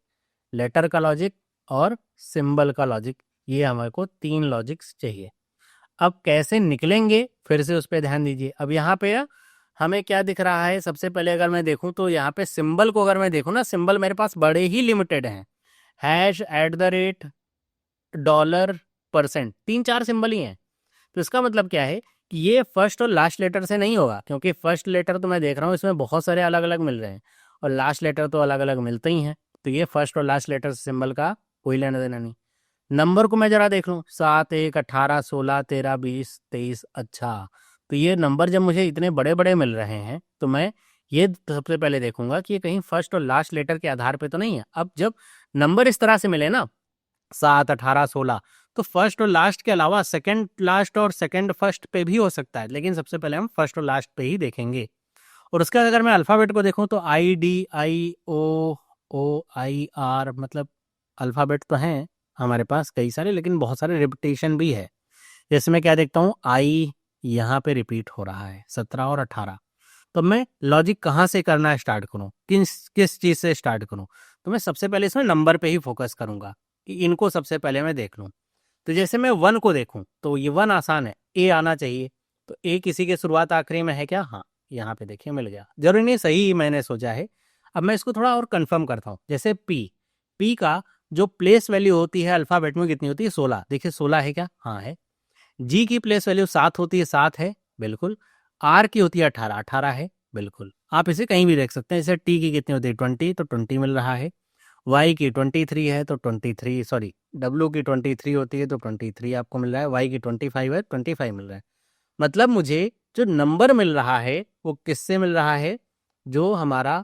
लेटर का लॉजिक और सिंबल का लॉजिक, ये हमारे को 3 लॉजिक्स चाहिए। अब कैसे निकलेंगे फिर से उस पर ध्यान दीजिए। अब यहाँ पे हमें क्या दिख रहा है, सबसे पहले अगर मैं देखूं तो यहाँ पे सिंबल को अगर मैं देखूं ना, सिंबल मेरे पास बड़े ही लिमिटेड हैं, #, $%, 3-4 सिंबल ही हैं। तो इसका मतलब क्या है कि ये फर्स्ट और लास्ट लेटर से नहीं होगा, क्योंकि फर्स्ट लेटर तो मैं देख रहा हूँ इसमें बहुत सारे अलग अलग मिल रहे हैं, और लास्ट लेटर तो अलग अलग मिलते ही हैं, तो ये फर्स्ट और लास्ट लेटर सिंबल का कोई लेना देना नहीं। नंबर को मैं जरा देख लूँ, 7 1 18 16 13 20 23, अच्छा, तो ये नंबर जब मुझे इतने बड़े बड़े मिल रहे हैं तो मैं ये सबसे पहले देखूंगा कि ये कहीं फर्स्ट और लास्ट लेटर के आधार पे तो नहीं है। अब जब नंबर इस तरह से मिले ना 7, 18, 16, तो फर्स्ट और लास्ट के अलावा सेकंड लास्ट और सेकंड फर्स्ट पे भी हो सकता है, लेकिन सबसे पहले हम फर्स्ट और लास्ट पे ही देखेंगे। और उसका अगर मैं अल्फ़ाबेट को देखूं तो IDIOOIR, मतलब अल्फ़ाबेट तो हैं हमारे पास कई सारे, लेकिन बहुत सारे रिपीटेशन भी है। जैसे मैं क्या देखता हूँ, आई यहाँ पे रिपीट हो रहा है 17 और 18। तो मैं लॉजिक कहाँ से करना स्टार्ट करूँ, किस किस चीज़ से स्टार्ट करूँ? तो मैं सबसे पहले इसमें नंबर पे ही फोकस करूँगा कि इनको सबसे पहले मैं देख लूँ। तो जैसे मैं 1 को देखूँ तो ये 1 आसान है, ए आना चाहिए। तो ए किसी के शुरुआत आखिरी में है क्या? हाँ, यहाँ पे देखिए मिल गया। जरूरी नहीं सही ही मैंने सोचा है। अब मैं इसको थोड़ा और कंफर्म करता हूँ। जैसे पी का जो प्लेस वैल्यू होती है अल्फ़ाबेट में कितनी होती है? 16। देखिए 16 है क्या? हाँ है। जी की प्लेस वैल्यू 7 होती है, 7 है, बिल्कुल। आर की होती है 18, 18 है, बिल्कुल। आप इसे कहीं भी देख सकते हैं। जैसे टी की कितनी होती है? 20, तो 20 मिल रहा है। वाई की 23 है तो 23, सॉरी, डब्ल्यू की 23 होती है तो 23 आपको मिल रहा है। वाई की 25 है, 25 मिल रहा है। मतलब मुझे जो नंबर मिल रहा है वो किससे मिल रहा है? जो हमारा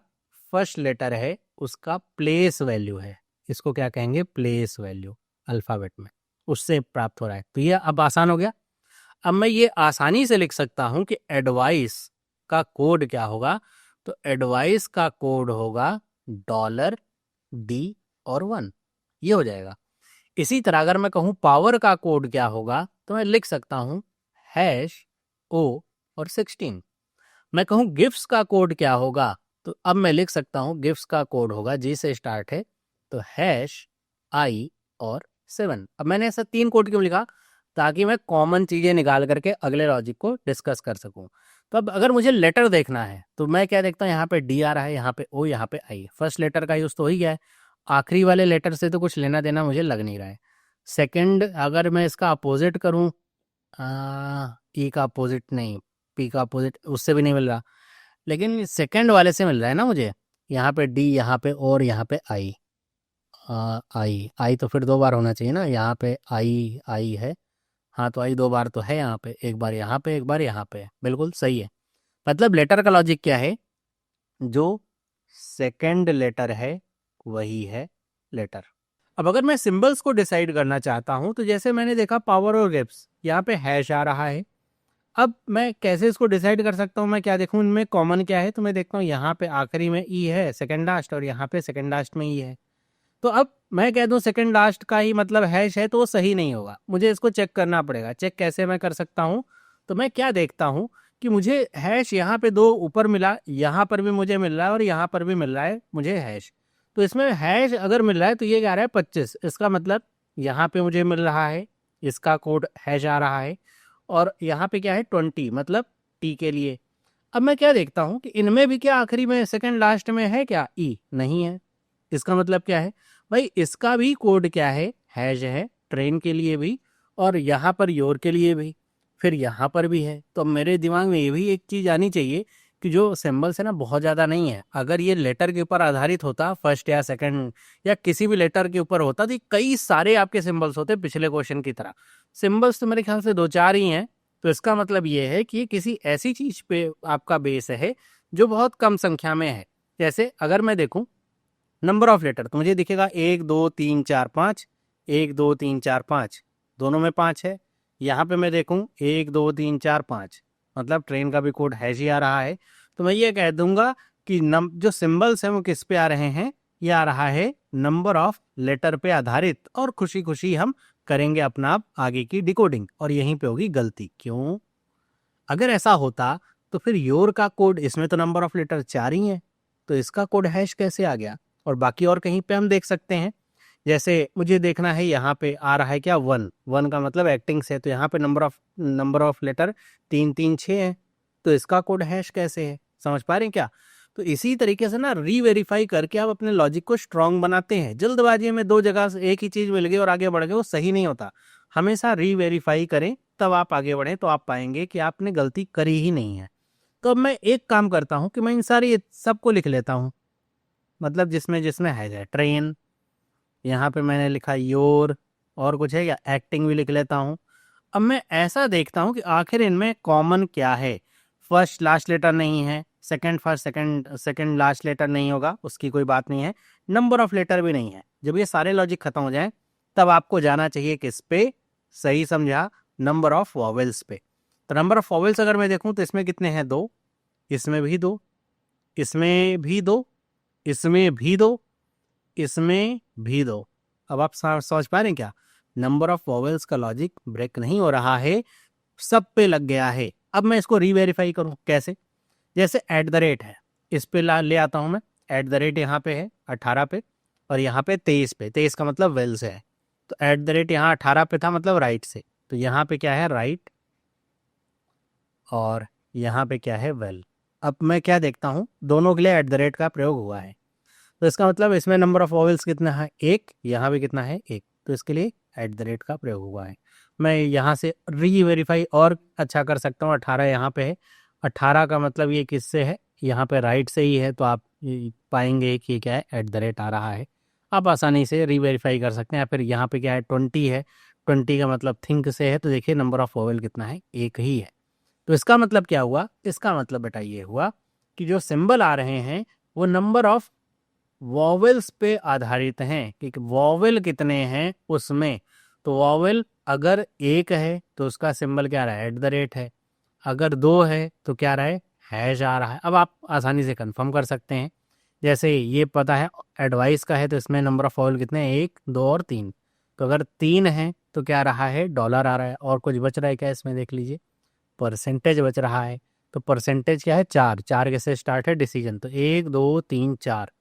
फर्स्ट लेटर है उसका प्लेस वैल्यू है। इसको क्या कहेंगे? प्लेस वैल्यू अल्फाबेट में, उससे प्राप्त हो रहा है। तो ये अब आसान हो गया। अब मैं ये आसानी से लिख सकता हूं कि एडवाइस का कोड क्या होगा। तो एडवाइस का कोड होगा $D और 1, ये हो जाएगा। इसी तरह अगर मैं कहूं पावर का कोड क्या होगा तो मैं लिख सकता हूं #O और 16। मैं कहूं गिफ्ट्स का कोड क्या होगा तो अब मैं लिख सकता हूं गिफ्ट्स का कोड होगा, जी से स्टार्ट है, तो #I और 7। अब मैंने ऐसा 3 कोड क्यों लिखा? ताकि मैं कॉमन चीजें निकाल करके अगले लॉजिक को डिस्कस कर सकूं। तो अब अगर मुझे लेटर देखना है तो मैं क्या देखता हूँ, यहाँ पे डी आ रहा है, यहाँ पे ओ, यहाँ पे आई। फर्स्ट लेटर का यूज तो हो ही गया है। आखिरी वाले लेटर से तो कुछ लेना देना मुझे लग नहीं रहा है। सेकंड, अगर मैं इसका अपोजिट करूं, ई का अपोजिट नहीं, पी का अपोजिट, उससे भी नहीं मिल रहा, लेकिन सेकंड वाले से मिल रहा है ना मुझे। यहाँ पे डी, यहाँ पे और यहाँ पे आई। आई आई तो फिर 2 बार होना चाहिए ना, यहाँ पे आई आई है। हाँ, तो आई 2 बार तो है यहाँ पे, एक बार यहाँ पे, एक बार यहाँ पे, बिल्कुल सही है। मतलब लेटर का लॉजिक क्या है? जो सेकंड लेटर है वही है लेटर। अब अगर मैं सिंबल्स को डिसाइड करना चाहता हूं तो जैसे मैंने देखा पावर और गिफ्ट्स, यहाँ पे हैश आ रहा है। अब मैं कैसे इसको डिसाइड कर सकता हूँ? मैं क्या देखूँ इनमें कॉमन क्या है? तो मैं देखता हूँ यहाँ पे आखिरी में ई है सेकंड लास्ट, और यहाँ पे सेकंड लास्ट में ई है। तो अब मैं कह दूं सेकंड लास्ट का ही मतलब हैश है तो वो सही नहीं होगा, मुझे इसको चेक करना पड़ेगा। चेक कैसे मैं कर सकता हूँ? तो मैं क्या देखता हूँ कि मुझे हैश यहाँ पे 2 ऊपर मिला, यहाँ पर भी मुझे मिल रहा है और यहाँ पर भी मिल रहा है मुझे हैश। तो इसमें हैश अगर मिल रहा है तो ये क्या रहा है? 25। इसका मतलब यहाँ पे मुझे मिल रहा है, इसका कोड हैश आ रहा है। और यहाँ पे क्या है? 20, मतलब टी के लिए। अब मैं क्या देखता हूँ कि इनमें भी क्या आखिरी में सेकंड लास्ट में है क्या? ई नहीं है। इसका मतलब क्या है भाई? इसका भी कोड क्या है? हैश है, ट्रेन के लिए भी, और यहाँ पर योर के लिए भी, फिर यहाँ पर भी है। तो मेरे दिमाग में ये भी एक चीज़ आनी चाहिए कि जो सिंबल्स है ना बहुत ज़्यादा नहीं है। अगर ये लेटर के ऊपर आधारित होता, फर्स्ट या सेकंड या किसी भी लेटर के ऊपर होता, तो कई सारे आपके सिंबल्स होते पिछले क्वेश्चन की तरह। सिंबल्स तो मेरे ख्याल से 2-4 ही हैं। तो इसका मतलब ये है कि ये किसी ऐसी चीज़ पे आपका बेस है जो बहुत कम संख्या में है। जैसे अगर मैं देखूँ नंबर ऑफ लेटर, तो मुझे दिखेगा 1 2 3 4 5, 1 2 3 4 5, दोनों में 5 है। यहाँ पे मैं देखूँ 1 2 3 4 5, मतलब ट्रेन का भी कोड हैश ही आ रहा है। तो मैं ये कह दूंगा कि जो सिंबल्स हैं वो किस पे आ रहे हैं? ये आ रहा है नंबर ऑफ लेटर पे आधारित, और खुशी खुशी हम करेंगे अपना आप आगे की डिकोडिंग, और यहीं पे होगी गलती। क्यों? अगर ऐसा होता तो फिर योर का कोड, इसमें तो नंबर ऑफ लेटर 4 ही है, तो इसका कोड हैश कैसे आ गया? और बाकी और कहीं पे हम देख सकते हैं। जैसे मुझे देखना है यहाँ पे आ रहा है क्या? 1, 1 का मतलब एक्टिंग से, तो यहाँ पे नंबर ऑफ लेटर 3 3 6 है, तो इसका कोड हैश कैसे है? समझ पा रहे हैं क्या? तो इसी तरीके से ना रीवेरीफाई करके आप अपने लॉजिक को स्ट्रांग बनाते हैं। जल्दबाजी में 2 जगह से एक ही चीज मिल गई और आगे बढ़ गए, वो सही नहीं होता। हमेशा रीवेरीफाई करें तब आप आगे बढ़ें, तो आप पाएंगे कि आपने गलती करी ही नहीं है। तो अब मैं एक काम करता हूँ कि मैं इन सारी सबको लिख लेता हूँ, मतलब जिसमें जिसमें है ट्रेन, यहाँ पे मैंने लिखा योर, और कुछ है क्या? एक्टिंग भी लिख लेता हूँ। अब मैं ऐसा देखता हूँ कि आखिर इनमें कॉमन क्या है। फर्स्ट लास्ट लेटर नहीं है, second first second last letter नहीं होगा, उसकी कोई बात नहीं है। नंबर ऑफ लेटर भी नहीं है। जब ये सारे लॉजिक खत्म हो जाए तब आपको जाना चाहिए किस पे, सही समझा, नंबर ऑफ वॉवेल्स पे। तो नंबर ऑफ वॉवेल्स अगर मैं देखूं तो इसमें कितने हैं, 2, इसमें भी 2, इसमें भी 2, इसमें भी 2, इसमें भी 2। अब आप समझ पा रहे हैं क्या, नंबर ऑफ वॉवेल्स का लॉजिक ब्रेक नहीं हो रहा है, सब पे लग गया है। अब मैं इसको रीवेरीफाई करूं कैसे, जैसे एट द रेट है, इस पे ले आता हूं मैं, एट द रेट यहाँ पे है 18 पे और यहाँ पे 23 पे, 23 का मतलब वेल से है। तो एट द रेट यहाँ 18 पे था मतलब राइट से, तो यहाँ पे क्या है राइट और यहाँ पे क्या है वेल। अब मैं क्या देखता हूँ, दोनों के लिए एट द रेट का प्रयोग हुआ है, तो इसका मतलब इसमें नंबर ऑफ वॉवेल्स कितना है, 1, यहाँ भी कितना है 1, तो इसके लिए एट द रेट का प्रयोग हुआ है। मैं यहाँ से री वेरीफाई और अच्छा कर सकता हूँ, 18 यहाँ पे है, 18 का मतलब ये किससे है, यहाँ पे राइट से ही है, तो आप पाएंगे कि क्या है एट द रेट आ रहा है। आप आसानी से री वेरीफाई कर सकते हैं। या फिर यहाँ पे क्या है 20 है, 20 का मतलब थिंक से है, तो देखिए नंबर ऑफ वॉवेल कितना है, 1 ही है। तो इसका मतलब क्या हुआ, इसका मतलब बेटा ये हुआ कि जो सिंबल आ रहे हैं वो नंबर ऑफ वॉवेल्स पे आधारित हैं कि वॉवेल कितने हैं उसमें। तो वॉवेल अगर 1 है तो उसका सिंबल क्या रहा है, एट द रेट है। अगर 2 है तो क्या रहा है, हैश आ रहा है। अब आप आसानी से कंफर्म कर सकते हैं, जैसे ये पता है एडवाइस का है तो इसमें नंबर ऑफ वॉवेल कितने हैं, 1, 2 और 3। तो अगर 3 है तो क्या रहा है, डॉलर आ रहा है। और कुछ बच रहा है क्या इसमें, देख लीजिए, परसेंटेज बच रहा है। तो परसेंटेज क्या है, 4, 4 कैसे स्टार्ट है डिसीजन, तो 1, 2, 3, 4।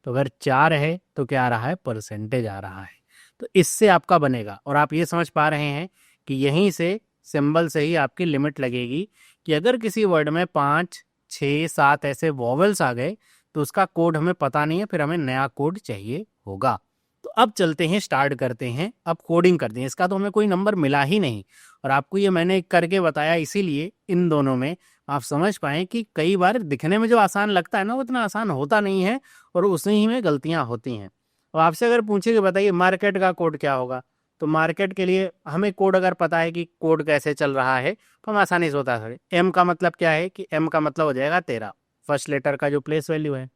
तो अगर 4 है तो क्या आ रहा है, परसेंटेज आ रहा है। तो इससे आपका बनेगा, और आप ये समझ पा रहे हैं कि यहीं से सिंबल से ही आपकी लिमिट लगेगी कि अगर किसी वर्ड में 5, 6, 7 ऐसे वॉवेल्स आ गए तो उसका कोड हमें पता नहीं है, फिर हमें नया कोड चाहिए होगा। तो अब चलते हैं, स्टार्ट करते हैं, अब कोडिंग करते हैं। इसका तो हमें कोई नंबर मिला ही नहीं, और आपको ये मैंने करके बताया इसीलिए इन दोनों में आप समझ पाएँ कि कई बार दिखने में जो आसान लगता है ना वो इतना आसान होता नहीं है, और उसी ही में गलतियां होती हैं। और आपसे अगर पूछे कि बताइए मार्केट का कोड क्या होगा, तो मार्केट के लिए हमें कोड अगर पता है कि कोड कैसे चल रहा है तो हम आसानी से बता सकते। एम का मतलब क्या है कि एम का मतलब हो जाएगा 13, फर्स्ट लेटर का जो प्लेस वैल्यू है।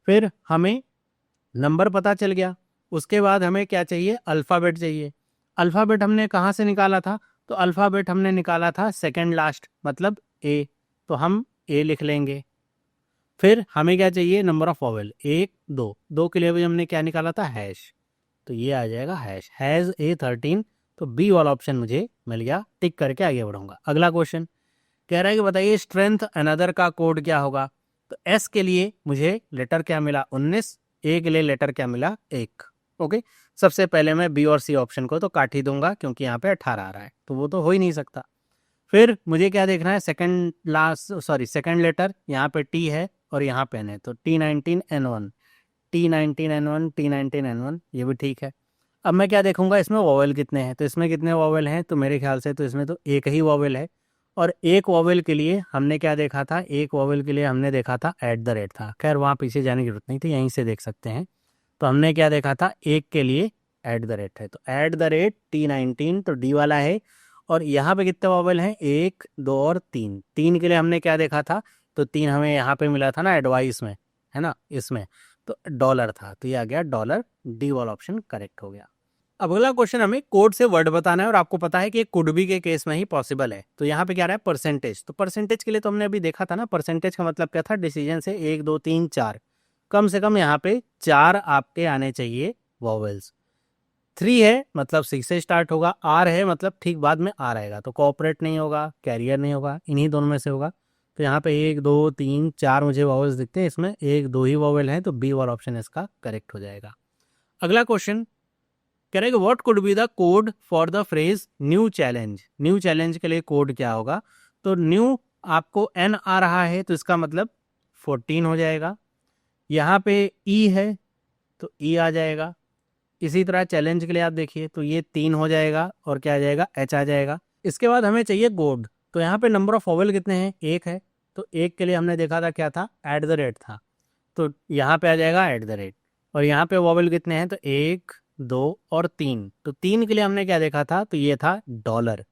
फिर हमें नंबर पता चल गया, उसके बाद हमें क्या चाहिए, अल्फ़ाबेट चाहिए। अल्फ़ाबेट हमने कहाँ से निकाला था, तो अल्फ़ाबेट हमने निकाला था सेकंड लास्ट मतलब ए, तो हम ए लिख लेंगे। फिर हमें क्या चाहिए, नंबर ऑफ वॉवेल, 1, 2, 2 के लिए भी हमने क्या निकाला था, हैश, तो ये आ जाएगा हैश, हैज़ A13। तो बी वाला ऑप्शन मुझे मिल गया, टिक करके आगे बढ़ूंगा। अगला क्वेश्चन कह रहा है कि बताइए स्ट्रेंथ अनदर का कोड क्या होगा। तो एस के लिए मुझे लेटर क्या मिला, 19, ए के लिए लेटर क्या मिला, 1। ओके, सबसे पहले मैं बी और सी ऑप्शन को तो काट ही दूंगा क्योंकि यहाँ पे 18 आ रहा है, तो वो तो हो ही नहीं सकता। फिर मुझे क्या देखना है, सेकंड लेटर, यहाँ पे टी है और यहाँ पे एन है, तो T19N1, T19N1, T19N1, ये भी ठीक है। अब मैं क्या देखूंगा, इसमें वॉवेल कितने हैं, तो इसमें कितने वॉवेल हैं, तो मेरे ख्याल से तो इसमें तो एक ही वॉवेल है। और एक वॉवेल के लिए हमने क्या देखा था, एक वॉवेल के लिए हमने देखा था एट द रेट था। खैर वहाँ पीछे जाने की जरूरत नहीं थी, यहीं से देख सकते हैं। तो हमने क्या देखा था, एक के लिए एट द रेट है, तो एट द रेट T19, तो डी वाला है। और यहाँ पे कितने वॉवेल हैं, 1, 2 और 3। 3 के लिए हमने क्या देखा था, तो 3 हमें यहाँ पे मिला था ना एडवाइस में, है ना, इसमें तो डॉलर था, तो ये आ गया डॉलर, डी वाला ऑप्शन करेक्ट हो गया। अब अगला क्वेश्चन हमें कोड से वर्ड बताना है, और आपको पता है कि कुड बी के केस में ही पॉसिबल है। तो यहाँ पे क्या रहा है, परसेंटेज। तो परसेंटेज के लिए तो हमने अभी देखा था ना, परसेंटेज का मतलब क्या था, डिसीजन से 1, 2, 3, 4, कम से कम यहाँ पे 4 आपके आने चाहिए वॉवेल्स। 3 है मतलब सी से स्टार्ट होगा, आर है मतलब ठीक बाद में आ रहेगा, तो कोऑपरेट नहीं होगा, कैरियर नहीं होगा, इन्हीं दोनों में से होगा। तो यहाँ पे 1, 2, 3, 4 मुझे वॉवेल्स दिखते हैं, इसमें 1, 2 ही वॉवेल हैं, तो बी वाला ऑप्शन इसका करेक्ट हो जाएगा। अगला क्वेश्चन कह रहे हैं कि what could be the code for the phrase new challenge. New challenge के लिए कोड क्या होगा, तो न्यू आपको एन आ रहा है तो इसका मतलब 14 हो जाएगा। यहाँ पे ई है तो ई आ जाएगा। इसी तरह चैलेंज के लिए आप देखिए तो ये 3 हो जाएगा, और क्या आ जाएगा, एच आ जाएगा। इसके बाद हमें चाहिए कोड, तो यहाँ पे नंबर ऑफ वॉवेल कितने हैं, 1 है, तो 1 के लिए हमने देखा था क्या था, एट द रेट था, तो यहाँ पे आ जाएगा एट द रेट। और यहाँ पे वॉवेल कितने हैं, तो 1, 2 और 3, तो 3 के लिए हमने क्या देखा था, तो ये था डॉलर।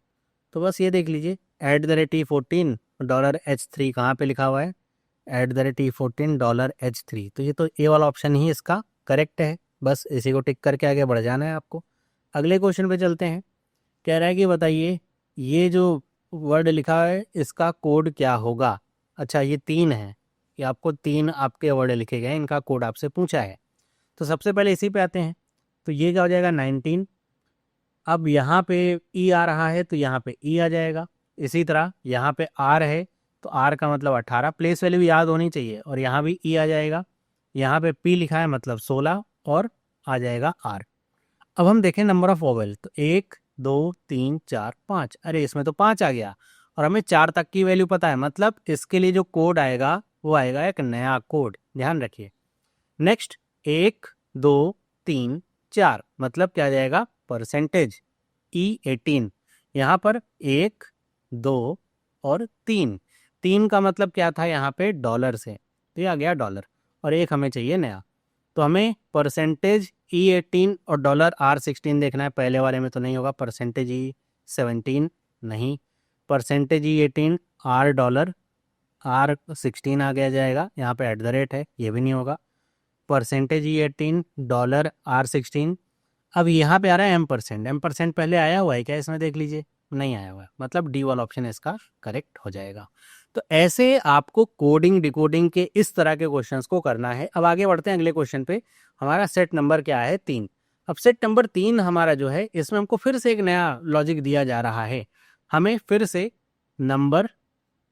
तो बस ये देख लीजिए, at the rate T14, $H3 कहाँ पे लिखा हुआ है, $E14 तो ये तो ए वाला ऑप्शन ही इसका करेक्ट है। बस इसी को टिक करके आगे बढ़ जाना है आपको। अगले क्वेश्चन पे चलते हैं। कह रहा है कि बताइए ये जो वर्ड लिखा है इसका कोड क्या होगा। अच्छा ये 3 है, कि आपको 3 आपके वर्ड लिखे गए हैं, इनका कोड आपसे पूछा है। तो सबसे पहले इसी पे आते हैं। तो ये क्या हो जाएगा 19। अब यहाँ पे ई आ रहा है तो यहाँ पे ई आ जाएगा। इसी तरह यहाँ पे आर है तो आर का मतलब 18, प्लेस वैल्यू याद होनी चाहिए, और यहाँ भी ई आ जाएगा। यहाँ पे पी लिखा है मतलब 16 और आ जाएगा आर। अब हम देखें नंबर ऑफ वोवेल, तो 1 2 3 4 5, अरे इसमें तो 5 आ गया और हमें 4 तक की वैल्यू पता है, मतलब इसके लिए जो कोड आएगा वो आएगा एक नया कोड, ध्यान रखिए। नेक्स्ट 1 2 3 4 मतलब क्या आ जाएगा परसेंटेज E18। यहाँ पर 1 2 और 3 का मतलब क्या था यहाँ पे डॉलर से, तो ये आ गया डॉलर, और एक हमें चाहिए नया। तो हमें परसेंटेज E18 और $R16 देखना है। पहले वाले में तो नहीं होगा, परसेंटेज E17 नहीं, परसेंटेज E18 $R16 आ गया जाएगा। यहाँ पे एट द रेट है, ये भी नहीं होगा। Percentage E18 $R16। अब यहाँ पे आ रहा है M%। पहले आया हुआ है क्या इसमें, देख लीजिए, नहीं आया हुआ है, मतलब डी वाला ऑप्शन इसका करेक्ट हो जाएगा। तो ऐसे आपको कोडिंग डिकोडिंग के इस तरह के क्वेश्चंस को करना है। अब आगे बढ़ते हैं अगले क्वेश्चन पे। हमारा सेट नंबर क्या है 3। अब सेट नंबर 3 हमारा जो है, इसमें हमको फिर से एक नया लॉजिक दिया जा रहा है। हमें फिर से नंबर,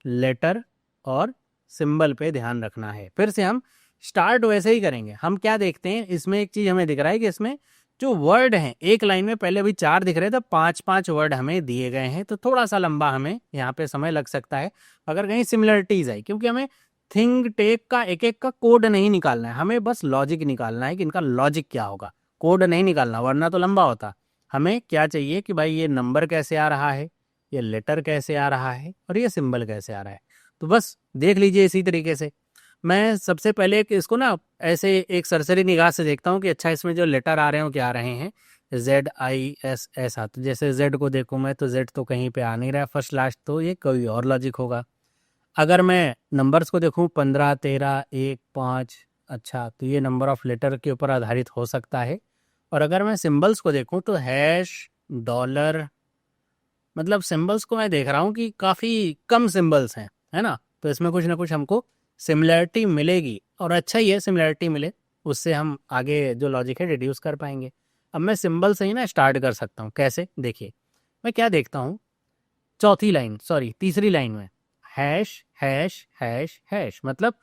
लेटर और सिंबल पे ध्यान रखना है। फिर से हम स्टार्ट वैसे ही करेंगे। हम क्या देखते हैं, इसमें एक चीज हमें दिख रहा है कि इसमें जो वर्ड हैं एक लाइन में, पहले अभी 4 दिख रहे थे, 5-5 वर्ड हमें दिए गए हैं, तो थोड़ा सा लंबा हमें यहाँ पे समय लग सकता है अगर कहीं सिमिलरिटीज आई, क्योंकि हमें थिंग टेक का एक एक का कोड नहीं निकालना है, हमें बस लॉजिक निकालना है कि इनका लॉजिक क्या होगा। कोड नहीं निकालना, वरना तो लंबा होता। हमें क्या चाहिए कि भाई ये नंबर कैसे आ रहा है, ये लेटर कैसे आ रहा है, और ये सिंबल कैसे आ रहा है। तो बस देख लीजिए इसी तरीके से। मैं सबसे पहले इसको ना ऐसे एक सरसरी निगाह से देखता हूँ कि अच्छा इसमें जो लेटर आ रहे हैं वो क्या आ रहे हैं, ZIS तो जैसे Z को देखूँ मैं तो Z तो कहीं पे आ नहीं रहा है फर्स्ट लास्ट, तो ये कोई और लॉजिक होगा। अगर मैं नंबर्स को देखूँ 15 13 1 5, अच्छा तो ये नंबर ऑफ लेटर के ऊपर आधारित हो सकता है। और अगर मैं सिंबल्स को देखूँ तो हैश, डॉलर, मतलब सिंबल्स को मैं देख रहा हूँ कि काफ़ी कम सिंबल्स हैं, है ना। तो इसमें कुछ ना कुछ हमको सिमिलैरिटी मिलेगी, और अच्छा ही है सिमिलैरिटी मिले, उससे हम आगे जो लॉजिक है डिड्यूस कर पाएंगे। अब मैं सिंबल से ही ना स्टार्ट कर सकता हूँ। कैसे, देखिए मैं क्या देखता हूँ, तीसरी लाइन में हैश हैश हैश हैश, मतलब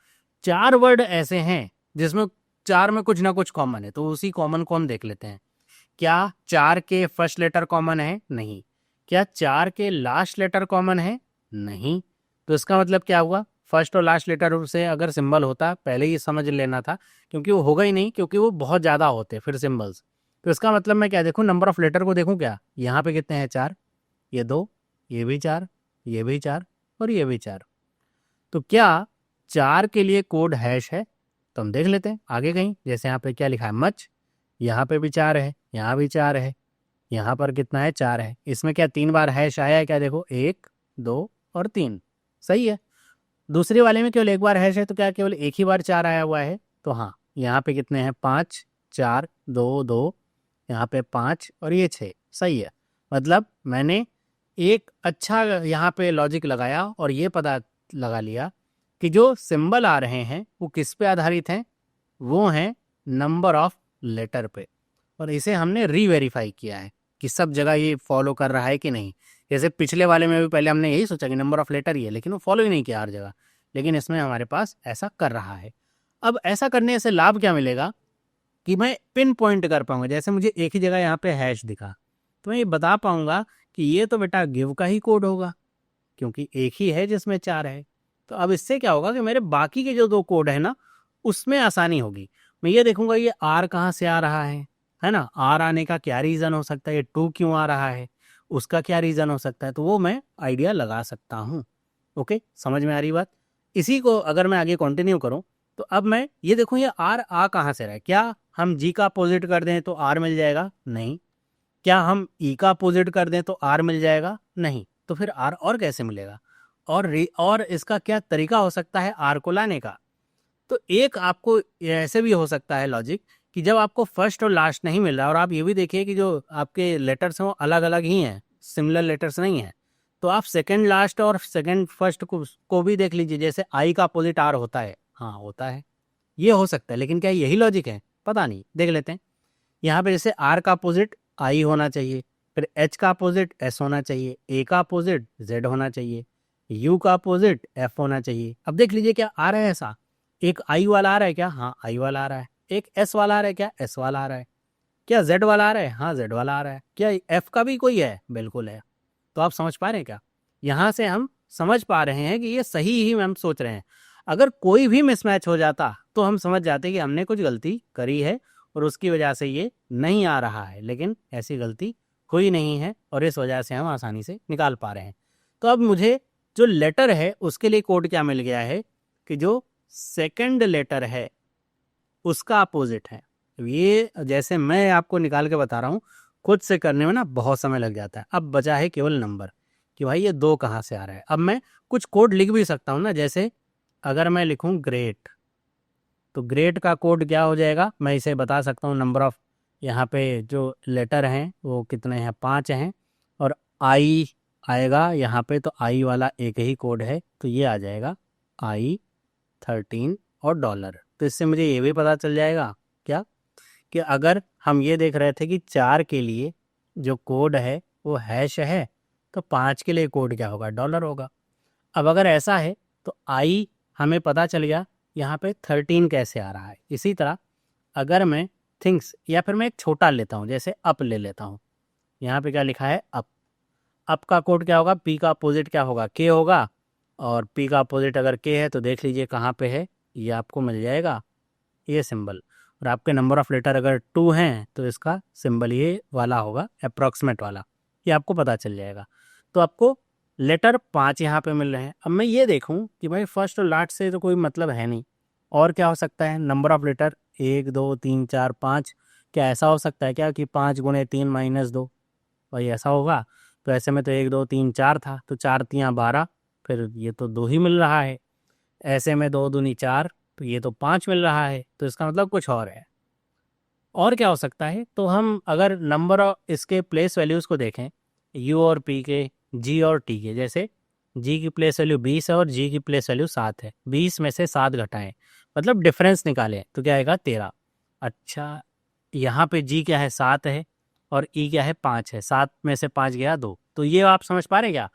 4 वर्ड ऐसे हैं जिसमें 4 में कुछ ना कुछ कॉमन है। तो उसी कॉमन को हम देख लेते हैं। क्या 4 के फर्स्ट लेटर कॉमन है? नहीं। क्या 4 के लास्ट लेटर कॉमन है? नहीं। तो इसका मतलब क्या हुआ, फर्स्ट और लास्ट लेटर से अगर सिंबल होता पहले ही समझ लेना था, क्योंकि वो होगा ही नहीं, क्योंकि वो बहुत ज़्यादा होते फिर सिंबल्स। तो इसका मतलब मैं क्या देखूँ, नंबर ऑफ लेटर को देखूँ क्या, यहाँ पे कितने हैं 4, ये 2, ये भी 4, ये भी 4 और ये भी 4। तो क्या 4 के लिए कोड हैश है? तो हम देख लेते हैं आगे कहीं, जैसे यहाँ पे क्या लिखा है मच, यहाँ पे भी 4 है, यहाँ भी 4 है, यहाँ पर कितना है 4 है। इसमें क्या 3 बार हैश आया है क्या, देखो 1 2 और 3, सही है। दूसरे वाले में केवल 1 बार हैश है, तो क्या केवल एक ही बार 4 आया हुआ है? तो हाँ, यहाँ पे कितने हैं 5 4 2 2, यहाँ पे 5 और ये 6, सही है। मतलब मैंने एक अच्छा यहाँ पे लॉजिक लगाया और ये पता लगा लिया कि जो सिंबल आ रहे हैं वो किस पे आधारित हैं, वो हैं नंबर ऑफ लेटर पे। और इसे हमने रीवेरीफाई किया है कि सब जगह ये फॉलो कर रहा है कि नहीं। जैसे पिछले वाले में भी पहले हमने यही सोचा कि नंबर ऑफ लेटर ही है, लेकिन वो फॉलो ही नहीं किया हर जगह, लेकिन इसमें हमारे पास ऐसा कर रहा है। अब ऐसा करने से लाभ क्या मिलेगा कि मैं पिन पॉइंट कर पाऊंगा। जैसे मुझे एक ही जगह यहाँ पे हैश दिखा, तो मैं ये बता पाऊंगा कि ये तो बेटा गिव का ही कोड होगा, क्योंकि एक ही है जिसमें 4 है। तो अब इससे क्या होगा कि मेरे बाकी के जो 2 कोड है ना, उसमें आसानी होगी। मैं ये देखूंगा ये आर कहाँ से आ रहा है ना, आर आने का क्या रीज़न हो सकता है, ये 2 क्यों आ रहा है, उसका क्या रीज़न हो सकता है, तो वो मैं आइडिया लगा सकता हूँ। ओके, समझ में आ रही बात। इसी को अगर मैं आगे कंटिन्यू करूँ, तो अब मैं ये देखूँ ये आर आ कहाँ से रहा है। क्या हम जी का अपोजिट कर दें तो आर मिल जाएगा? नहीं। क्या हम ई का अपोजिट कर दें तो आर मिल जाएगा? नहीं। तो फिर आर और कैसे मिलेगा? और इसका क्या तरीका हो सकता है आर को लाने का। तो एक आपको ऐसे भी हो सकता है लॉजिक कि जब आपको फर्स्ट और लास्ट नहीं मिल रहा, और आप ये भी देखिए कि जो आपके लेटर्स हैं वो अलग अलग ही हैं, सिमिलर लेटर्स नहीं हैं, तो आप सेकंड लास्ट और सेकंड फर्स्ट को भी देख लीजिए। जैसे आई का अपोजिट आर होता है, हाँ होता है, ये हो सकता है, लेकिन क्या यही लॉजिक है पता नहीं, देख लेते हैं। यहाँ पे जैसे आर का अपोजिट आई होना चाहिए, फिर एच का अपोजिट एस होना चाहिए, ए का अपोजिट जेड होना चाहिए, यू का अपोजिट एफ होना चाहिए। अब देख लीजिए क्या आ रहा है ऐसा, एक आई वाला आ रहा है क्या, हाँ आई वाला आ रहा है, एक एस वाला आ रहा है क्या, एस वाला आ रहा है, क्या जेड वाला आ रहा है, हाँ जेड वाला आ रहा है, क्या एफ का भी कोई है, बिल्कुल है। तो आप समझ पा रहे हैं क्या, यहाँ से हम समझ पा रहे हैं कि ये सही ही हम सोच रहे हैं। अगर कोई भी मिसमैच हो जाता तो हम समझ जाते कि हमने कुछ गलती करी है और उसकी वजह से ये नहीं आ रहा है, लेकिन ऐसी गलती हुई नहीं है और इस वजह से हम आसानी से निकाल पा रहे हैं। तो अब मुझे जो लेटर है उसके लिए कोड क्या मिल गया है कि जो सेकंड लेटर है उसका अपोजिट है। ये जैसे मैं आपको निकाल के बता रहा हूँ, खुद से करने में ना बहुत समय लग जाता है। अब बचा है केवल नंबर कि भाई ये 2 कहाँ से आ रहा है। अब मैं कुछ कोड लिख भी सकता हूँ ना, जैसे अगर मैं लिखूँ ग्रेट, तो ग्रेट का कोड क्या हो जाएगा, मैं इसे बता सकता हूँ। नंबर ऑफ यहाँ पे जो लेटर हैं वो कितने हैं, 5 हैं, और आई आएगा यहाँ पे, तो आई वाला एक ही कोड है, तो ये आ जाएगा I13 और डॉलर। तो इससे मुझे ये भी पता चल जाएगा क्या, कि अगर हम ये देख रहे थे कि 4 के लिए जो कोड है वो हैश है, तो 5 के लिए कोड क्या होगा, डॉलर होगा। अब अगर ऐसा है तो आई हमें पता चल गया, यहाँ पे 13 कैसे आ रहा है। इसी तरह अगर मैं थिंग्स, या फिर मैं एक छोटा लेता हूँ, जैसे अप ले लेता हूँ, यहाँ पे क्या लिखा है अप, अप का कोड क्या होगा, पी का अपोजिट क्या होगा, के होगा, और पी का अपोजिट अगर के है तो देख लीजिए कहाँ पे है, ये आपको मिल जाएगा ये सिंबल। और आपके नंबर ऑफ लेटर अगर 2 हैं तो इसका सिंबल ये वाला होगा, अप्रॉक्सीमेट वाला, ये आपको पता चल जाएगा। तो आपको लेटर 5 यहाँ पे मिल रहे हैं। अब मैं ये देखूँ कि भाई फर्स्ट और लास्ट से तो कोई मतलब है नहीं, और क्या हो सकता है, नंबर ऑफ लेटर 1 2 3 4 5, क्या ऐसा हो सकता है क्या कि 5 गुणे 3 माइनस 2, भाई ऐसा होगा। तो ऐसे में तो 1 2 3 4 था, तो 4 3 12, फिर ये तो 2 ही मिल रहा है। ऐसे में 2 दूनी 4, तो ये तो 5 मिल रहा है, तो इसका मतलब कुछ और है। और क्या हो सकता है, तो हम अगर नंबर ऑफ इसके प्लेस वैल्यूज़ को देखें, यू और पी के, जी और टी के, जैसे जी की प्लेस वैल्यू 20 है और जी की प्लेस वैल्यू 7 है, 20 में से 7 घटाएं, मतलब डिफरेंस निकालें, तो क्या आएगा 13। अच्छा, यहाँ पे जी क्या है 7 है और ई क्या है 5 है, 7 में से 5 गया 2, तो ये आप समझ पा रहे हैं क्या,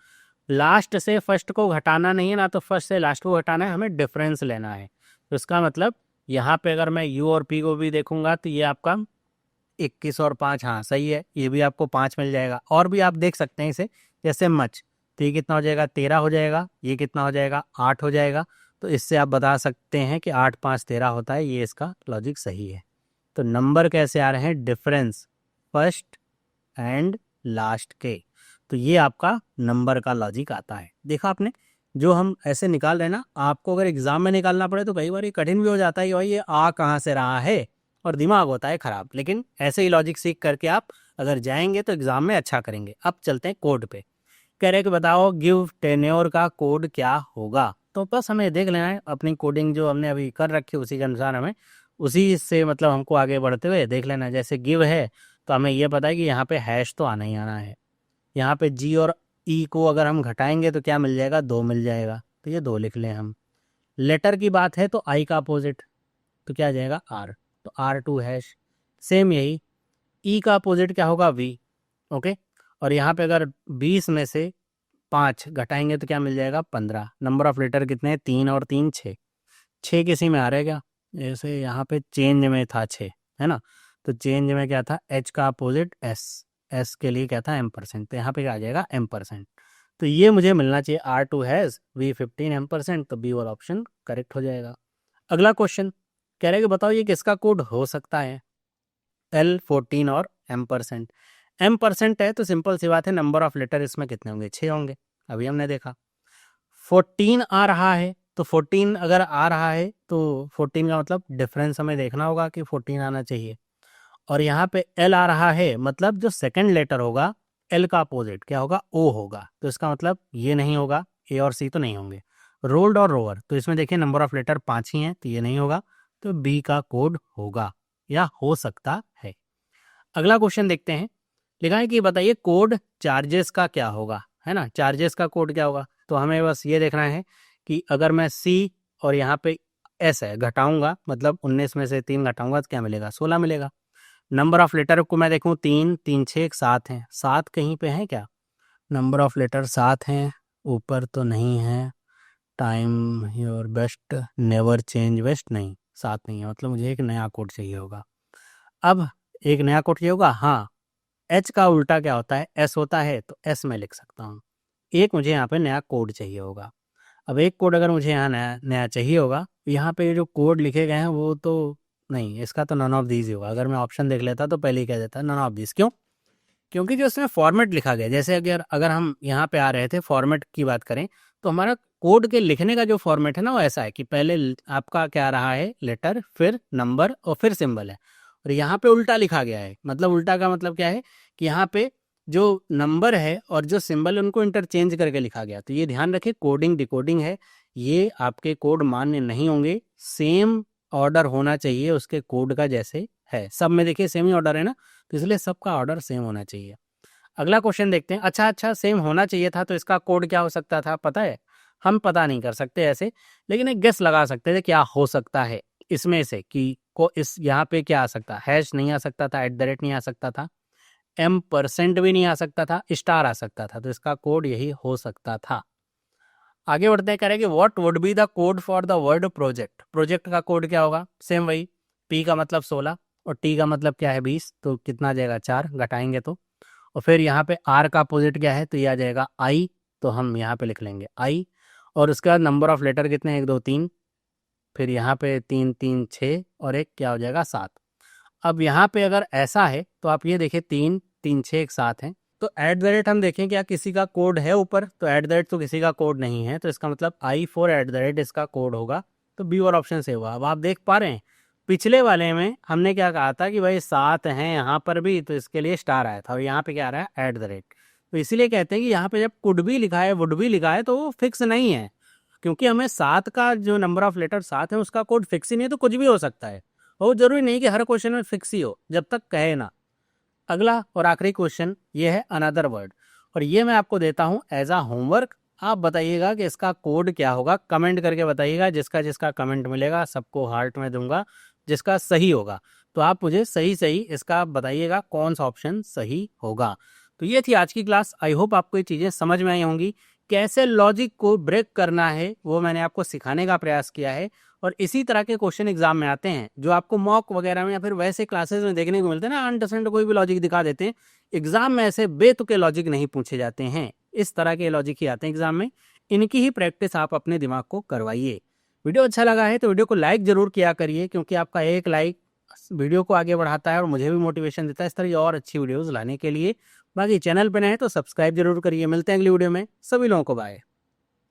लास्ट से फर्स्ट को घटाना नहीं है ना, तो फर्स्ट से लास्ट को घटाना है, हमें डिफरेंस लेना है। तो इसका मतलब यहाँ पे अगर मैं यू और पी को भी देखूंगा तो ये आपका 21 और 5, हाँ सही है, ये भी आपको 5 मिल जाएगा। और भी आप देख सकते हैं इसे, जैसे मच, तो ये कितना हो जाएगा 13 हो जाएगा, ये कितना हो जाएगा 8 हो जाएगा। तो इससे आप बता सकते हैं कि 8 5 13 होता है, ये इसका लॉजिक सही है। तो नंबर कैसे आ रहे हैं, डिफरेंस फर्स्ट एंड लास्ट के, तो ये आपका नंबर का लॉजिक आता है। देखा आपने, जो हम ऐसे निकाल रहे हैं ना, आपको अगर एग्जाम में निकालना पड़े तो कई बार ये कठिन भी हो जाता है कि भाई ये आ कहाँ से रहा है, और दिमाग होता है खराब, लेकिन ऐसे ही लॉजिक सीख करके आप अगर जाएंगे तो एग्जाम में अच्छा करेंगे। अब चलते हैं कोड पे। कह रहे कि बताओ गिव टेन्योर का कोड क्या होगा। तो बस हमें देख लेना है, अपनी कोडिंग जो हमने अभी कर रखी है उसी के अनुसार हमें, उसी से मतलब हमको आगे बढ़ते हुए देख लेना है। जैसे गिव है तो हमें ये पता है कि यहाँ पे हैश तो आना ही आना है। यहाँ पे जी और ई को अगर हम घटाएंगे तो क्या मिल जाएगा, 2 मिल जाएगा, तो ये 2 लिख लें हम। लेटर की बात है तो आई का अपोजिट तो क्या आ जाएगा आर, तो R2 हैश। सेम यही ई का अपोजिट क्या होगा वी, ओके। और यहाँ पे अगर 20 में से 5 घटाएंगे तो क्या मिल जाएगा 15। नंबर ऑफ लेटर कितने हैं, 3 और 3 6, 6 किसी में आ रहा है क्या, जैसे यहाँ पे चेंज में था 6, है ना, तो चेंज में क्या था, एच का अपोजिट एस, एस के लिए क्या था M%, तो यहाँ पे क्या आ जाएगा M%। तो ये मुझे मिलना चाहिए R2 हैज़ V15 M%, तो बी वाला ऑप्शन करेक्ट हो जाएगा। अगला क्वेश्चन कह रहे हैं कि बताओ ये किसका कोड हो सकता है, L14 और M%। M% है तो सिंपल सी बात है, नंबर ऑफ लेटर इसमें कितने होंगे, 6 होंगे, अभी हमने देखा। 14 आ रहा है, तो 14 अगर आ रहा है तो 14 का मतलब डिफरेंस हमें देखना होगा कि 14 आना चाहिए। और यहाँ पे L आ रहा है, मतलब जो सेकंड लेटर होगा L का अपोजिट क्या होगा, O होगा, तो इसका मतलब ये नहीं होगा, ए और सी तो नहीं होंगे। रोल्ड और रोवर, तो इसमें देखिए नंबर ऑफ लेटर 5 ही हैं, तो ये नहीं होगा, तो बी का कोड होगा या हो सकता है। अगला क्वेश्चन देखते हैं। लिखा है कि बताइए कोड चार्जेस का क्या होगा, है ना, चार्जेस का कोड क्या होगा। तो हमें बस ये देखना है कि अगर मैं सी और यहाँ पे एस है घटाऊंगा, मतलब 19 में से 3 घटाऊंगा तो क्या मिलेगा, 16 मिलेगा। नंबर ऑफ लेटर को मैं देखूं 3 3 6 7 हैं, 7 कहीं पे है क्या, नंबर ऑफ लेटर 7 हैं, ऊपर तो नहीं है। Time your best, never change waste, नहीं 7 नहीं है, मतलब मुझे एक नया कोड चाहिए होगा। अब एक नया कोड चाहिए होगा, हाँ एच का उल्टा क्या होता है, एस होता है, तो एस में लिख सकता हूँ। एक मुझे यहाँ पे नया कोड चाहिए होगा। अब एक कोड अगर मुझे यहाँ नया नया चाहिए होगा, यहाँ पे जो कोड लिखे गए हैं वो तो नहीं, इसका तो नन ऑफ दीज ही होगा। अगर मैं ऑप्शन देख लेता तो पहले ही कह देता नन ऑफ दीज। क्यों? क्योंकि जो इसमें फॉर्मेट लिखा गया, जैसे अगर अगर हम यहाँ पे आ रहे थे फॉर्मेट की बात करें, तो हमारा कोड के लिखने का जो फॉर्मेट है ना वो ऐसा है कि पहले आपका क्या रहा है, लेटर, फिर नंबर और फिर सिंबल है। और यहाँ पे उल्टा लिखा गया है, मतलब उल्टा का मतलब क्या है कि यहाँ पे जो नंबर है और जो सिंबल है उनको इंटरचेंज करके लिखा गया। तो ये ध्यान रखें, कोडिंग डिकोडिंग है, ये आपके कोड मान्य नहीं होंगे। सेम ऑर्डर होना चाहिए उसके कोड का जैसे है, सब में देखिए सेम ही ऑर्डर है ना, तो इसलिए सबका ऑर्डर सेम होना चाहिए। अगला क्वेश्चन देखते हैं। अच्छा सेम होना चाहिए था, तो इसका कोड क्या हो सकता था पता है? हम पता नहीं कर सकते ऐसे, लेकिन एक गेस लगा सकते थे क्या हो सकता है इसमें से, कि को इस यहाँ पे क्या आ सकता, हैश नहीं आ सकता था, @ नहीं आ सकता था, M% भी नहीं आ सकता था, स्टार आ सकता था, तो इसका कोड यही हो सकता था। आगे बढ़ते हैं, करेंगे what would be the code for the word project. Project का कोड क्या होगा, सेम वही, P का मतलब 16 और T का मतलब क्या है 20, तो कितना आ जाएगा 4, घटाएंगे तो। और फिर यहाँ पे R का अपोजिट क्या है, तो ये आ जाएगा I, तो हम यहाँ पे लिख लेंगे I। और उसके बाद नंबर ऑफ लेटर कितने हैं, 1 2 3, फिर यहाँ पे 3 3 6 और एक क्या हो जाएगा 7। अब यहाँ पे अगर ऐसा है तो आप ये देखिए 3 3 6 एक 7 है, तो @ हम देखें क्या किसी का कोड है ऊपर, तो @ तो किसी का कोड नहीं है, तो इसका मतलब I4 @ इसका कोड होगा, तो बी और ऑप्शन से हुआ। अब आप देख पा रहे हैं पिछले वाले में हमने क्या कहा था कि भाई 7 हैं यहाँ पर भी, तो इसके लिए स्टार आया था, और यहाँ पे क्या आ रहा है @ तो इसीलिए कहते हैं कि यहाँ पे जब कुड भी लिखा है वुड भी लिखा है तो वो फिक्स नहीं है, क्योंकि हमें 7 का जो नंबर ऑफ लेटर 7 है उसका कोड फिक्स ही नहीं है, तो कुछ भी हो सकता है। वो जरूरी नहीं कि हर क्वेश्चन में फिक्स ही हो, जब तक कहे ना। अगला और आखिरी क्वेश्चन ये है अनदर वर्ड, और ये मैं आपको देता हूँ एज अ होमवर्क। आप बताइएगा कि इसका कोड क्या होगा, कमेंट करके बताइएगा, जिसका जिसका कमेंट मिलेगा सबको हार्ट में दूंगा, जिसका सही होगा। तो आप मुझे सही सही इसका बताइएगा कौन सा ऑप्शन सही होगा। तो ये थी आज की क्लास। आई होप आपको ये चीज़ें समझ में आई होंगी, कैसे लॉजिक को ब्रेक करना है वो मैंने आपको सिखाने का प्रयास किया है। और इसी तरह के क्वेश्चन एग्जाम में आते हैं जो आपको मॉक वगैरह में या फिर वैसे क्लासेस में देखने को मिलते हैं ना, अनडसेंट कोई भी लॉजिक दिखा देते हैं। एग्जाम में ऐसे बेतुके लॉजिक नहीं पूछे जाते हैं, इस तरह के लॉजिक ही आते हैं एग्जाम में। इनकी ही प्रैक्टिस आप अपने दिमाग को करवाइए। वीडियो अच्छा लगा है तो वीडियो को लाइक जरूर किया करिए, क्योंकि आपका एक लाइक वीडियो को आगे बढ़ाता है और मुझे भी मोटिवेशन देता है इस तरह और अच्छी वीडियोस लाने के लिए। बाकी चैनल पर नए हैं तो सब्सक्राइब जरूर करिए। मिलते हैं अगली वीडियो में, सभी लोगों को बाय।